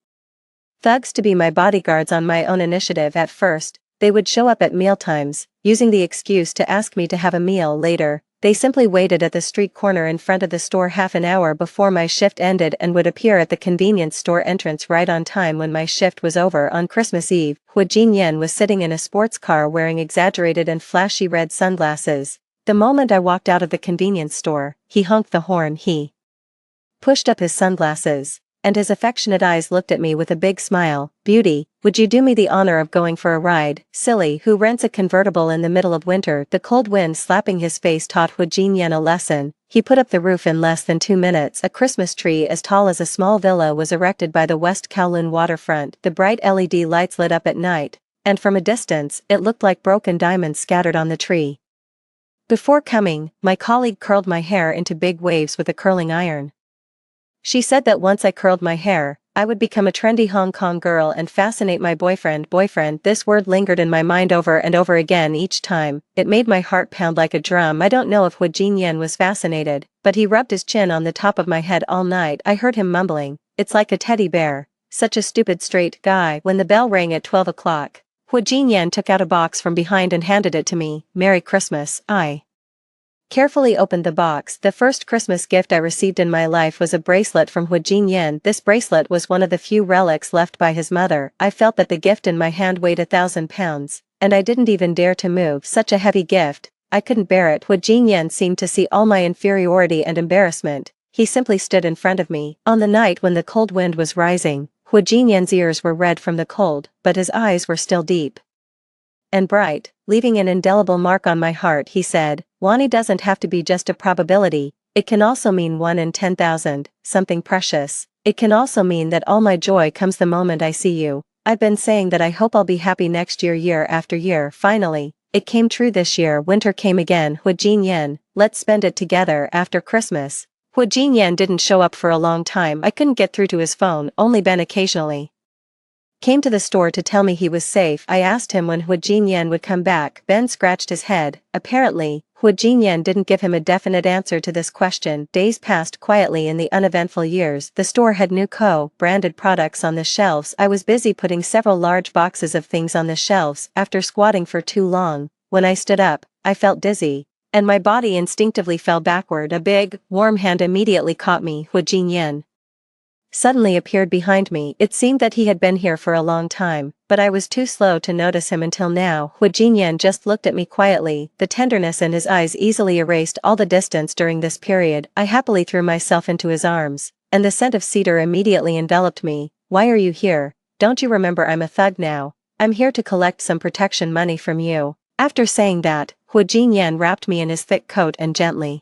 Speaker 1: thugs to be my bodyguards on my own initiative. At first, they would show up at mealtimes, using the excuse to ask me to have a meal later. They simply waited at the street corner in front of the store half an hour before my shift ended and would appear at the convenience store entrance right on time when my shift was over. On Christmas Eve, Hu Jinyan was sitting in a sports car wearing exaggerated and flashy red sunglasses. The moment I walked out of the convenience store, he honked the horn. He pushed up his sunglasses, and his affectionate eyes looked at me with a big smile. "Beauty, would you do me the honor of going for a ride?" "Silly, who rents a convertible in the middle of winter?" The cold wind slapping his face taught Hu Jinyan a lesson. He put up the roof in less than 2 minutes. A Christmas tree as tall as a small villa was erected by the West Kowloon waterfront. The bright LED lights lit up at night, and from a distance, it looked like broken diamonds scattered on the tree. Before coming, my colleague curled my hair into big waves with a curling iron. She said that once I curled my hair, I would become a trendy Hong Kong girl and fascinate my boyfriend. Boyfriend, this word lingered in my mind over and over again each time. It made my heart pound like a drum. I don't know if Hu Jinyan was fascinated, but he rubbed his chin on the top of my head all night. I heard him mumbling, "It's like a teddy bear. Such a stupid straight guy." When the bell rang at 12 o'clock, Hu Jinyan took out a box from behind and handed it to me. "Merry Christmas." I carefully opened the box. The first Christmas gift I received in my life was a bracelet from Hu Jinyan. This bracelet was one of the few relics left by his mother. I felt that the gift in my hand weighed 1,000 pounds, and I didn't even dare to move. Such a heavy gift. I couldn't bear it. Hu Jinyan seemed to see all my inferiority and embarrassment. He simply stood in front of me. On the night when the cold wind was rising, Hu Jinyan's ears were red from the cold, but his eyes were still deep and bright, leaving an indelible mark on my heart. He said, "Wani doesn't have to be just a probability, it can also mean 1 in 10,000, something precious. It can also mean that all my joy comes the moment I see you. I've been saying that I hope I'll be happy next year, year after year. Finally, it came true this year. Winter came again. Hu Jinyan, let's spend it together after Christmas." Hu Jinyan didn't show up for a long time. I couldn't get through to his phone. Only Ben occasionally came to the store to tell me he was safe. I asked him when Hu Jinyan would come back. Ben scratched his head. Apparently, Hu Jinyan didn't give him a definite answer to this question. Days passed quietly in the uneventful years. The store had new branded products on the shelves. I was busy putting several large boxes of things on the shelves. After squatting for too long, when I stood up, I felt dizzy, and my body instinctively fell backward. A big, warm hand immediately caught me. Hu Jinyan suddenly appeared behind me. It seemed that he had been here for a long time, but I was too slow to notice him until now. Hu Jinyan just looked at me quietly. The tenderness in his eyes easily erased all the distance during this period. I happily threw myself into his arms, and the scent of cedar immediately enveloped me. "Why are you here? Don't you remember I'm a thug now? I'm here to collect some protection money from you." After saying that, Hu Jinyan wrapped me in his thick coat and gently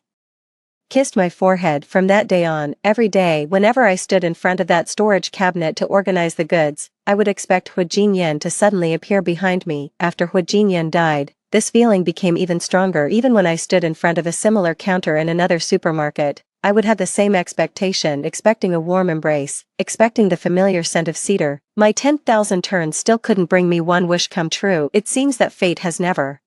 Speaker 1: kissed my forehead. From that day on, every day whenever I stood in front of that storage cabinet to organize the goods, I would expect Hu Jinyan to suddenly appear behind me. After Hu Jinyan died, this feeling became even stronger. Even when I stood in front of a similar counter in another supermarket, I would have the same expectation, expecting a warm embrace, expecting the familiar scent of cedar. My 10,000 turns still couldn't bring me one wish come true. It seems that fate has never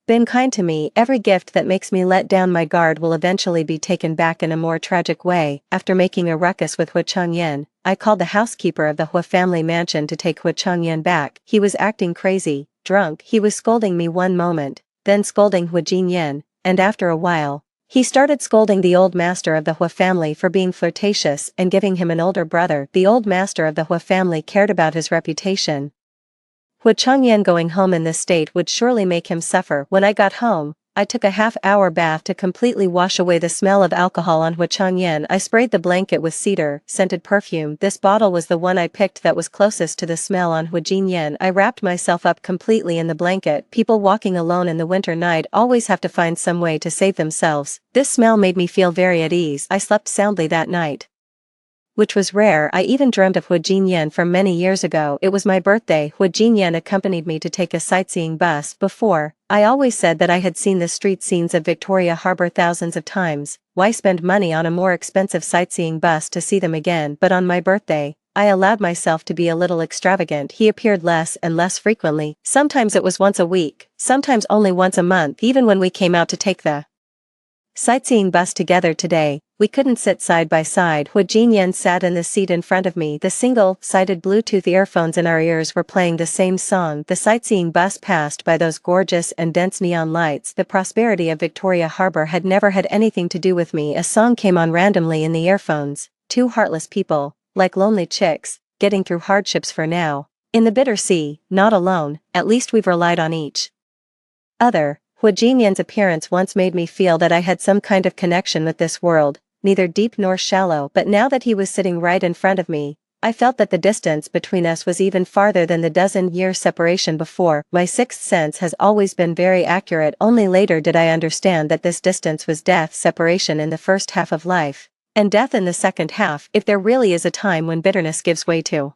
Speaker 1: been kind to me. Every gift that makes me let down my guard will eventually be taken back in a more tragic way. After making a ruckus with Hu Changyan, I called the housekeeper of the Hu family mansion to take Hu Changyan back. He was acting crazy, drunk. He was scolding me one moment, then scolding Hu Jinyan, and after a while, he started scolding the old master of the Hu family for being flirtatious and giving him an older brother. The old master of the Hu family cared about his reputation. Hu Changyan going home in this state would surely make him suffer. When I got home, I took a half-hour bath to completely wash away the smell of alcohol on Hu Changyan. I sprayed the blanket with cedar-scented perfume. This bottle was the one I picked that was closest to the smell on Hu Jinyan. I wrapped myself up completely in the blanket. People walking alone in the winter night always have to find some way to save themselves. This smell made me feel very at ease. I slept soundly that night, which was rare. I even dreamt of Hu Jinyan from many years ago. It was my birthday. Hu Jinyan accompanied me to take a sightseeing bus. Before, I always said that I had seen the street scenes of Victoria Harbour thousands of times. Why spend money on a more expensive sightseeing bus to see them again? But on my birthday, I allowed myself to be a little extravagant. He appeared less and less frequently. Sometimes it was once a week, sometimes only once a month. Even when we came out to take the sightseeing bus together today, we couldn't sit side by side. Hu Jinyan sat in the seat in front of me. The single-sided Bluetooth earphones in our ears were playing the same song. The sightseeing bus passed by those gorgeous and dense neon lights. The prosperity of Victoria Harbour had never had anything to do with me. A song came on randomly in the earphones. Two heartless people, like lonely chicks, getting through hardships for now. In the bitter sea, not alone, at least we've relied on each other. Hu Jinyan's appearance once made me feel that I had some kind of connection with this world, neither deep nor shallow. But now that he was sitting right in front of me, I felt that the distance between us was even farther than the dozen-year separation before. My sixth sense has always been very accurate. Only later did I understand that this distance was death, separation in the first half of life, and death in the second half. If there really is a time when bitterness gives way to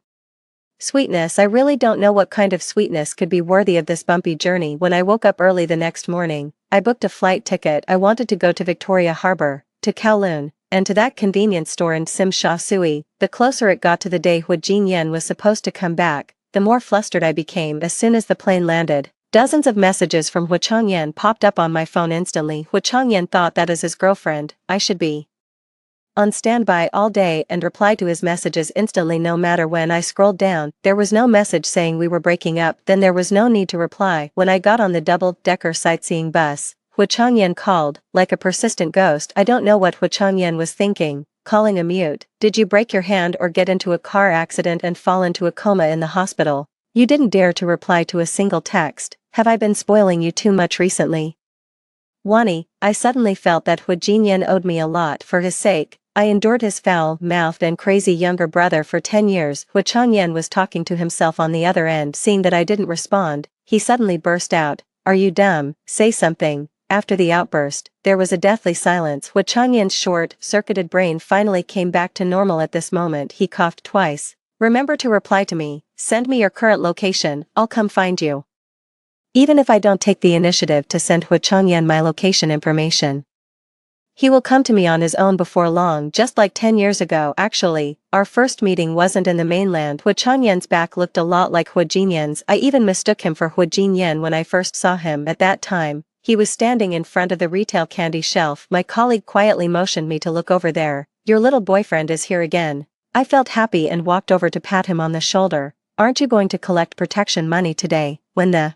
Speaker 1: sweetness, I really don't know what kind of sweetness could be worthy of this bumpy journey. When I woke up early the next morning, I booked a flight ticket. I wanted to go to Victoria Harbour, to Kowloon, and to that convenience store in Sim Sha Sui. The closer it got to the day Hu Jinyan was supposed to come back, the more flustered I became. As soon as the plane landed, dozens of messages from Hu Changyan popped up on my phone instantly. Hu Changyan thought that as his girlfriend, I should be on standby all day and reply to his messages instantly no matter when. I scrolled down, there was no message saying we were breaking up. Then there was no need to reply. When I got on the double-decker sightseeing bus, Hu Changyan called, like a persistent ghost. I don't know what Hu Changyan was thinking, calling a mute. Did you break your hand or get into a car accident and fall into a coma in the hospital? You didn't dare to reply to a single text. Have I been spoiling you too much recently? Wani, I suddenly felt that Hu Jinyan owed me a lot. For his sake, I endured his foul-mouthed and crazy younger brother for 10 years. Hu Changyan was talking to himself on the other end. Seeing that I didn't respond, he suddenly burst out, "Are you dumb? Say something." After the outburst, there was a deathly silence. Hu Changyan's short-circuited brain finally came back to normal. At this moment he coughed twice. "Remember to reply to me, send me your current location, I'll come find you." Even if I don't take the initiative to send Hu Changyan my location information, he will come to me on his own before long, just like 10 years ago. Actually, our first meeting wasn't in the mainland. Hu Changyan's back looked a lot like Hu Jinyan's. I even mistook him for Hu Jinyan when I first saw him. At that time, he was standing in front of the retail candy shelf. My colleague quietly motioned me to look over there. "Your little boyfriend is here again." I felt happy and walked over to pat him on the shoulder. "Aren't you going to collect protection money today?" When the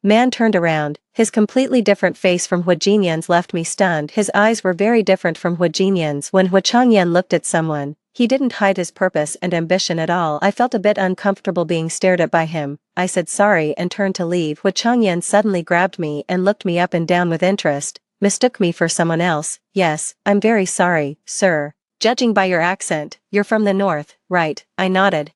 Speaker 1: man turned around, his completely different face from Hu Jinyan's left me stunned. His eyes were very different from Hu Jinyan's. When Hu Changyan looked at someone, he didn't hide his purpose and ambition at all. I felt a bit uncomfortable being stared at by him. I said sorry and turned to leave. Hu Changyan suddenly grabbed me and looked me up and down with interest. "Mistook me for someone else?" "Yes, I'm very sorry, sir. Judging by your accent, you're from the north, right?" I nodded,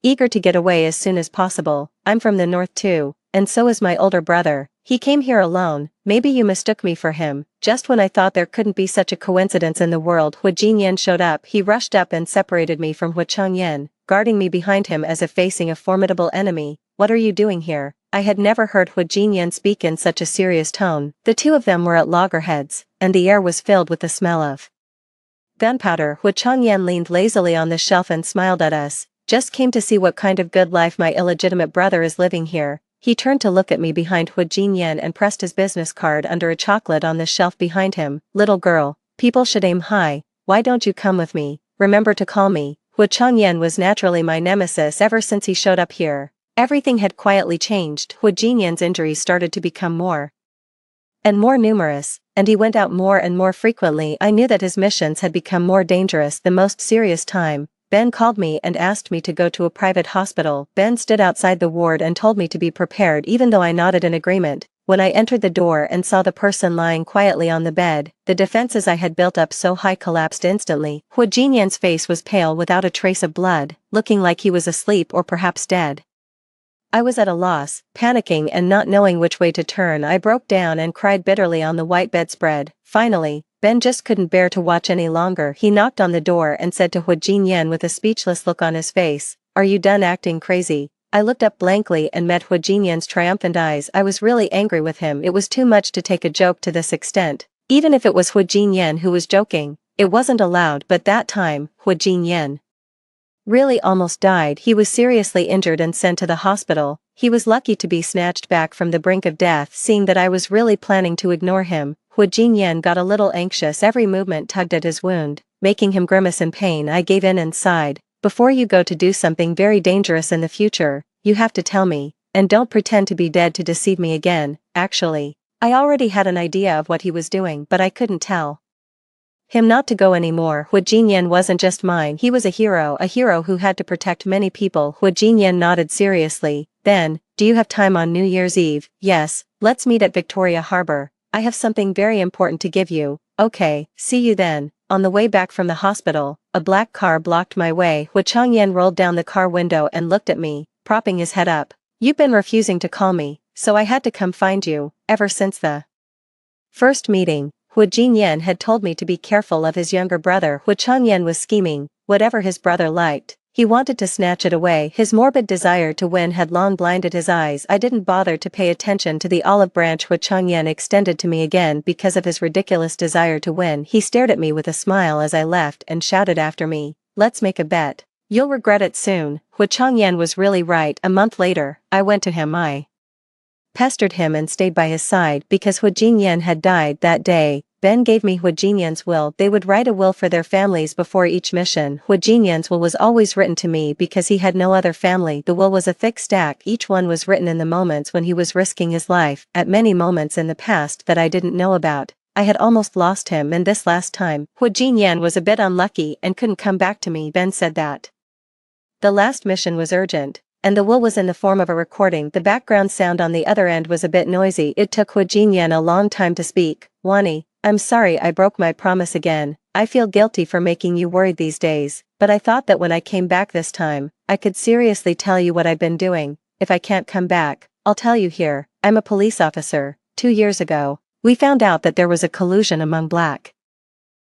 Speaker 1: eager to get away as soon as possible. "I'm from the north too. And so is my older brother. He came here alone. Maybe you mistook me for him." Just when I thought there couldn't be such a coincidence in the world, Hu Jinyan showed up. He rushed up and separated me from Hu Changyan, guarding me behind him as if facing a formidable enemy. "What are you doing here?" I had never heard Hu Jinyan speak in such a serious tone. The two of them were at loggerheads, and the air was filled with the smell of gunpowder. Hu Changyan leaned lazily on the shelf and smiled at us. "Just came to see what kind of good life my illegitimate brother is living here." He turned to look at me behind Hu Jinyan and pressed his business card under a chocolate on the shelf behind him. "Little girl, people should aim high. Why don't you come with me? Remember to call me." Hu Changyan was naturally my nemesis ever since he showed up here. Everything had quietly changed. Hu Jinyan's injuries started to become more and more numerous, and he went out more and more frequently. I knew that his missions had become more dangerous. The most serious time, Ben called me and asked me to go to a private hospital. Ben stood outside the ward and told me to be prepared, even though I nodded in agreement. When I entered the door and saw the person lying quietly on the bed, the defenses I had built up so high collapsed instantly. Hu Jinyan's face was pale without a trace of blood, looking like he was asleep or perhaps dead. I was at a loss, panicking and not knowing which way to turn. I broke down and cried bitterly on the white bedspread. Finally, Ben just couldn't bear to watch any longer. He knocked on the door and said to Hu Jinyan with a speechless look on his face, "Are you done acting crazy?" I looked up blankly and met Hu Jinyan's triumphant eyes. I was really angry with him. It was too much to take a joke to this extent. Even if it was Hu Jinyan who was joking, it wasn't allowed. But that time, Hu Jinyan really almost died. He was seriously injured and sent to the hospital. He was lucky to be snatched back from the brink of death. Seeing that I was really planning to ignore him, Hu Jinyan got a little anxious. Every movement tugged at his wound, making him grimace in pain. I gave in and sighed. "Before you go to do something very dangerous in the future, you have to tell me, and don't pretend to be dead to deceive me again." Actually, I already had an idea of what he was doing, but I couldn't tell him not to go anymore. Hu Jinyan wasn't just mine, he was a hero who had to protect many people. Hu Jinyan nodded seriously. "Then, do you have time on New Year's Eve?" "Yes, let's meet at Victoria Harbor. I have something very important to give you." "Okay, see you then." On the way back from the hospital, a black car blocked my way. Hu Changyan rolled down the car window and looked at me, propping his head up. "You've been refusing to call me, so I had to come find you." Ever since the first meeting, Hu Jinyan had told me to be careful of his younger brother. Hu Changyan was scheming. Whatever his brother liked, he wanted to snatch it away. His morbid desire to win had long blinded his eyes. I didn't bother to pay attention to the olive branch Hu Changyan extended to me again because of his ridiculous desire to win. He stared at me with a smile as I left and shouted after me, "Let's make a bet. You'll regret it soon." Hu Changyan was really right. A month later, I went to him. I pestered him and stayed by his side because Hu Jinyan had died that day. Ben gave me Hu Jinyan's will. They would write a will for their families before each mission. Hu Jinyan's will was always written to me because he had no other family. The will was a thick stack. Each one was written in the moments when he was risking his life. At many moments in the past that I didn't know about, I had almost lost him, and this last time, Hu Jinyan was a bit unlucky and couldn't come back to me. Ben said that the last mission was urgent, and the will was in the form of a recording. The background sound on the other end was a bit noisy. It took Hu Jinyan a long time to speak. Wani, I'm sorry I broke my promise again. I feel guilty for making you worried these days, but I thought that when I came back this time, I could seriously tell you what I've been doing. If I can't come back, I'll tell you here. I'm a police officer. 2 years ago, we found out that there was a collusion among black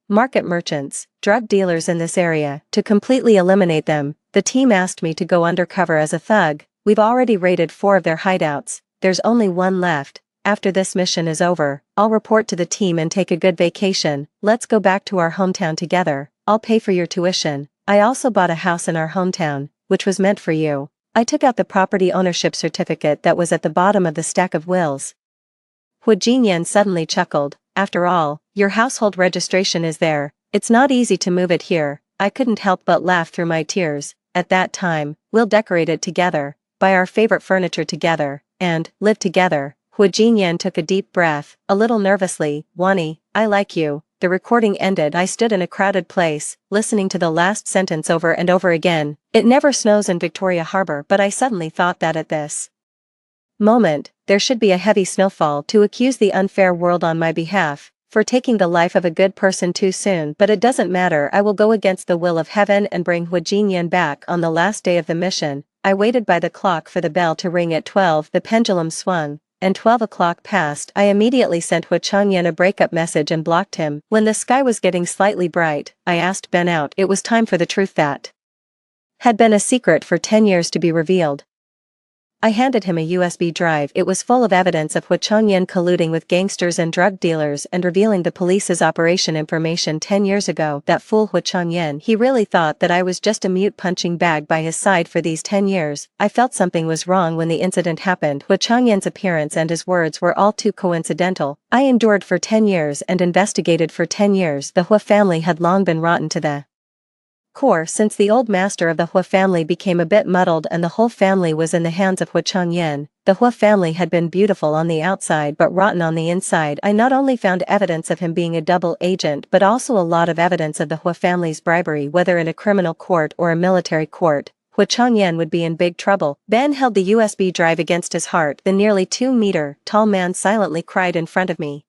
Speaker 1: market merchants, drug dealers in this area. To completely eliminate them, the team asked me to go undercover as a thug. We've already raided 4 of their hideouts. There's only 1 left. After this mission is over, I'll report to the team and take a good vacation. Let's go back to our hometown together. I'll pay for your tuition. I also bought a house in our hometown, which was meant for you. I took out the property ownership certificate that was at the bottom of the stack of wills. Hu Jinyan suddenly chuckled. After all, your household registration is there. It's not easy to move it here. I couldn't help but laugh through my tears. At that time, we'll decorate it together, buy our favorite furniture together, and live together. Hu Jinyan took a deep breath, a little nervously. Wani, I like you. The recording ended. I stood in a crowded place, listening to the last sentence over and over again. It never snows in Victoria Harbor, but I suddenly thought that at this moment, there should be a heavy snowfall to accuse the unfair world on my behalf, for taking the life of a good person too soon. But it doesn't matter. I will go against the will of heaven and bring Hu Jinyan back. On the last day of the mission, I waited by the clock for the bell to ring at 12. The pendulum swung, and 12 o'clock passed. I immediately sent Hu Changyan a breakup message and blocked him. When the sky was getting slightly bright, I asked Ben out. It was time for the truth that had been a secret for 10 years to be revealed. I handed him a USB drive. It was full of evidence of Hu Changyan colluding with gangsters and drug dealers and revealing the police's operation information 10 years ago. That fool Hu Changyan. He really thought that I was just a mute punching bag by his side for these 10 years. I felt something was wrong when the incident happened. Hu Changyan's appearance and his words were all too coincidental. I endured for 10 years and investigated for 10 years. The Hu family had long been rotten to the core since the old master of the Hu family became a bit muddled and the whole family was in the hands of Hu Changyan. The Hu family had been beautiful on the outside but rotten on the inside. I not only found evidence of him being a double agent but also a lot of evidence of the Hu family's bribery, whether in a criminal court or a military court. Hu Changyan would be in big trouble. Ben held the USB drive against his heart. The nearly 2-meter-tall man silently cried in front of me.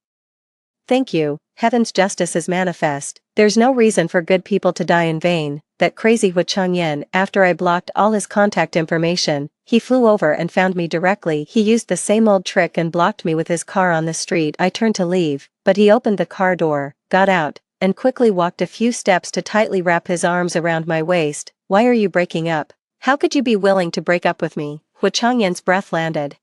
Speaker 1: Thank you. Heaven's justice is manifest. There's no reason for good people to die in vain. That crazy Hu Changyan. After I blocked all his contact information, he flew over and found me directly. He used the same old trick and blocked me with his car on the street. I turned to leave, but he opened the car door, got out, and quickly walked a few steps to tightly wrap his arms around my waist. Why are you breaking up? How could you be willing to break up with me? Hu Changyan's breath landed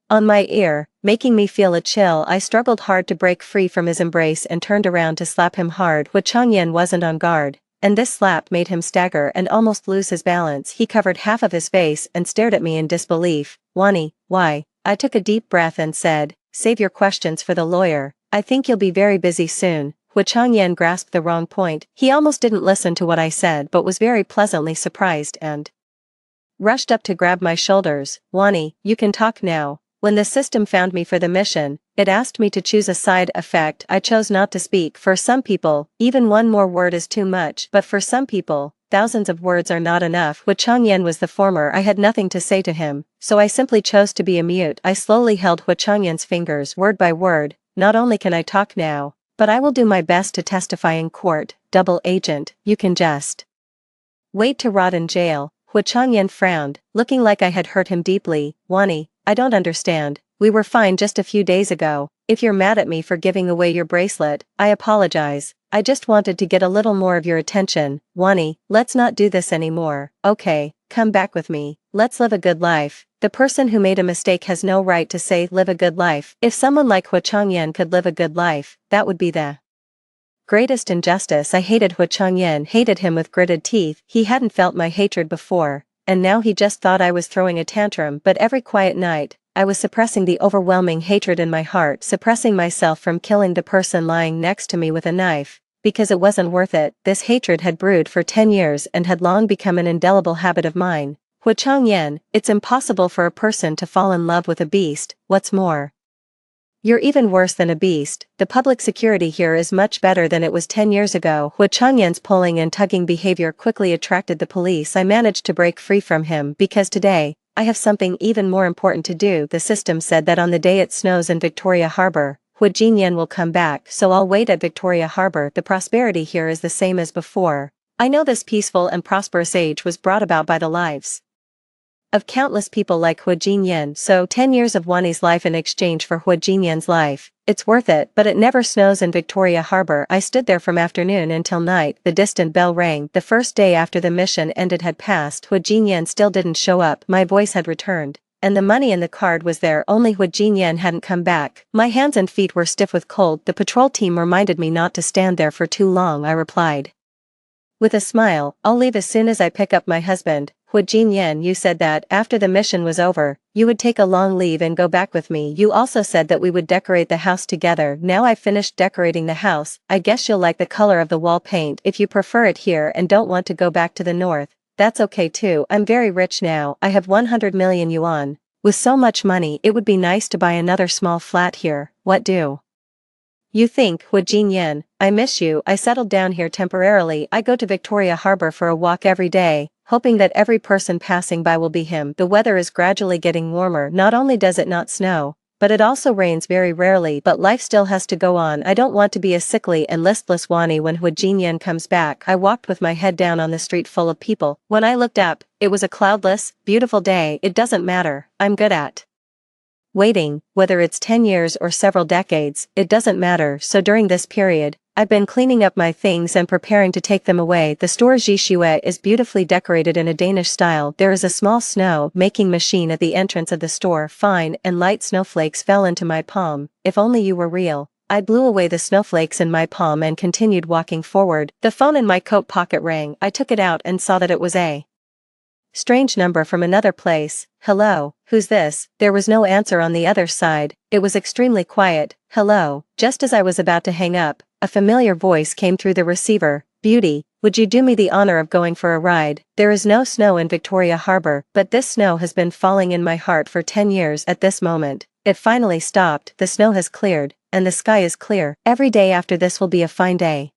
Speaker 1: on my ear, making me feel a chill. I struggled hard to break free from his embrace and turned around to slap him hard. Hu Changyan wasn't on guard, and this slap made him stagger and almost lose his balance. He covered half of his face and stared at me in disbelief. Wani, why? I took a deep breath and said, save your questions for the lawyer. I think you'll be very busy soon. Hu Changyan grasped the wrong point. He almost didn't listen to what I said but was very pleasantly surprised and rushed up to grab my shoulders. Wani, you can talk now. When the system found me for the mission, it asked me to choose a side effect. I chose not to speak. For some people, even one more word is too much, but for some people, thousands of words are not enough. Hu Changyan was the former. I had nothing to say to him, so I simply chose to be a mute. I slowly held Hu Changyan's fingers word by word. Not only can I talk now, but I will do my best to testify in court. Double agent, you can just wait to rot in jail. Hu Changyan frowned, looking like I had hurt him deeply. Wani, I don't understand. We were fine just a few days ago. If you're mad at me for giving away your bracelet, I apologize. I just wanted to get a little more of your attention. Wani, let's not do this anymore. Okay, come back with me. Let's live a good life. The person who made a mistake has no right to say live a good life. If someone like Hu Changyan could live a good life, that would be the greatest injustice. I hated Hu Changyan, hated him with gritted teeth. He hadn't felt my hatred before, and now he just thought I was throwing a tantrum. But every quiet night, I was suppressing the overwhelming hatred in my heart, suppressing myself from killing the person lying next to me with a knife, because it wasn't worth it. This hatred had brewed for 10 years and had long become an indelible habit of mine. Hu Changyan, it's impossible for a person to fall in love with a beast. What's more, You're even worse than a beast. The public security here is much better than it was 10 years ago. Hu Changyan's pulling and tugging behavior quickly attracted the police. I managed to break free from him because today, I have something even more important to do. The system said that on the day it snows in Victoria Harbour, Hu Jinyan will come back, so I'll wait at Victoria Harbour. The prosperity here is the same as before. I know this peaceful and prosperous age was brought about by the lives of countless people like Hu Jinyan, so 10 years of Wani's life in exchange for Hu Jinyan's life. It's worth it, but it never snows in Victoria Harbour. I stood there from afternoon until night. The distant bell rang. The first day after the mission ended had passed. Hu Jinyan still didn't show up. My voice had returned, and the money in the card was there, only Hu Jinyan hadn't come back. My hands and feet were stiff with cold. The patrol team reminded me not to stand there for too long, I replied with a smile. I'll leave as soon as I pick up my husband. Hu Jinyan, you said that after the mission was over, you would take a long leave and go back with me. You also said that we would decorate the house together. Now I've finished decorating the house. I guess you'll like the color of the wall paint. If you prefer it here and don't want to go back to the north, that's okay too. I'm very rich now. I have 100 million yuan. With so much money, it would be nice to buy another small flat here. What do you think? Hu Jinyan, I miss you. I settled down here temporarily. I go to Victoria Harbour for a walk every day, hoping that every person passing by will be him. The weather is gradually getting warmer. Not only does it not snow, but it also rains very rarely. But life still has to go on. I don't want to be a sickly and listless Wani when Hu Jinyan comes back. I walked with my head down on the street full of people. When I looked up, it was a cloudless, beautiful day. It doesn't matter. I'm good at waiting, whether it's 10 years or several decades, it doesn't matter. So during this period, I've been cleaning up my things and preparing to take them away. The store Jishue is beautifully decorated in a Danish style. There is a small snow-making machine at the entrance of the store. Fine and light snowflakes fell into my palm. If only you were real. I blew away the snowflakes in my palm and continued walking forward. The phone in my coat pocket rang. I took it out and saw that it was a strange number from another place. Hello, who's this? There was no answer on the other side. It was extremely quiet. Hello. Just as I was about to hang up, a familiar voice came through the receiver. Beauty, would you do me the honor of going for a ride? There is no snow in Victoria Harbour, but this snow has been falling in my heart for 10 years. At this moment, it finally stopped. The snow has cleared, and the sky is clear. Every day after this will be a fine day.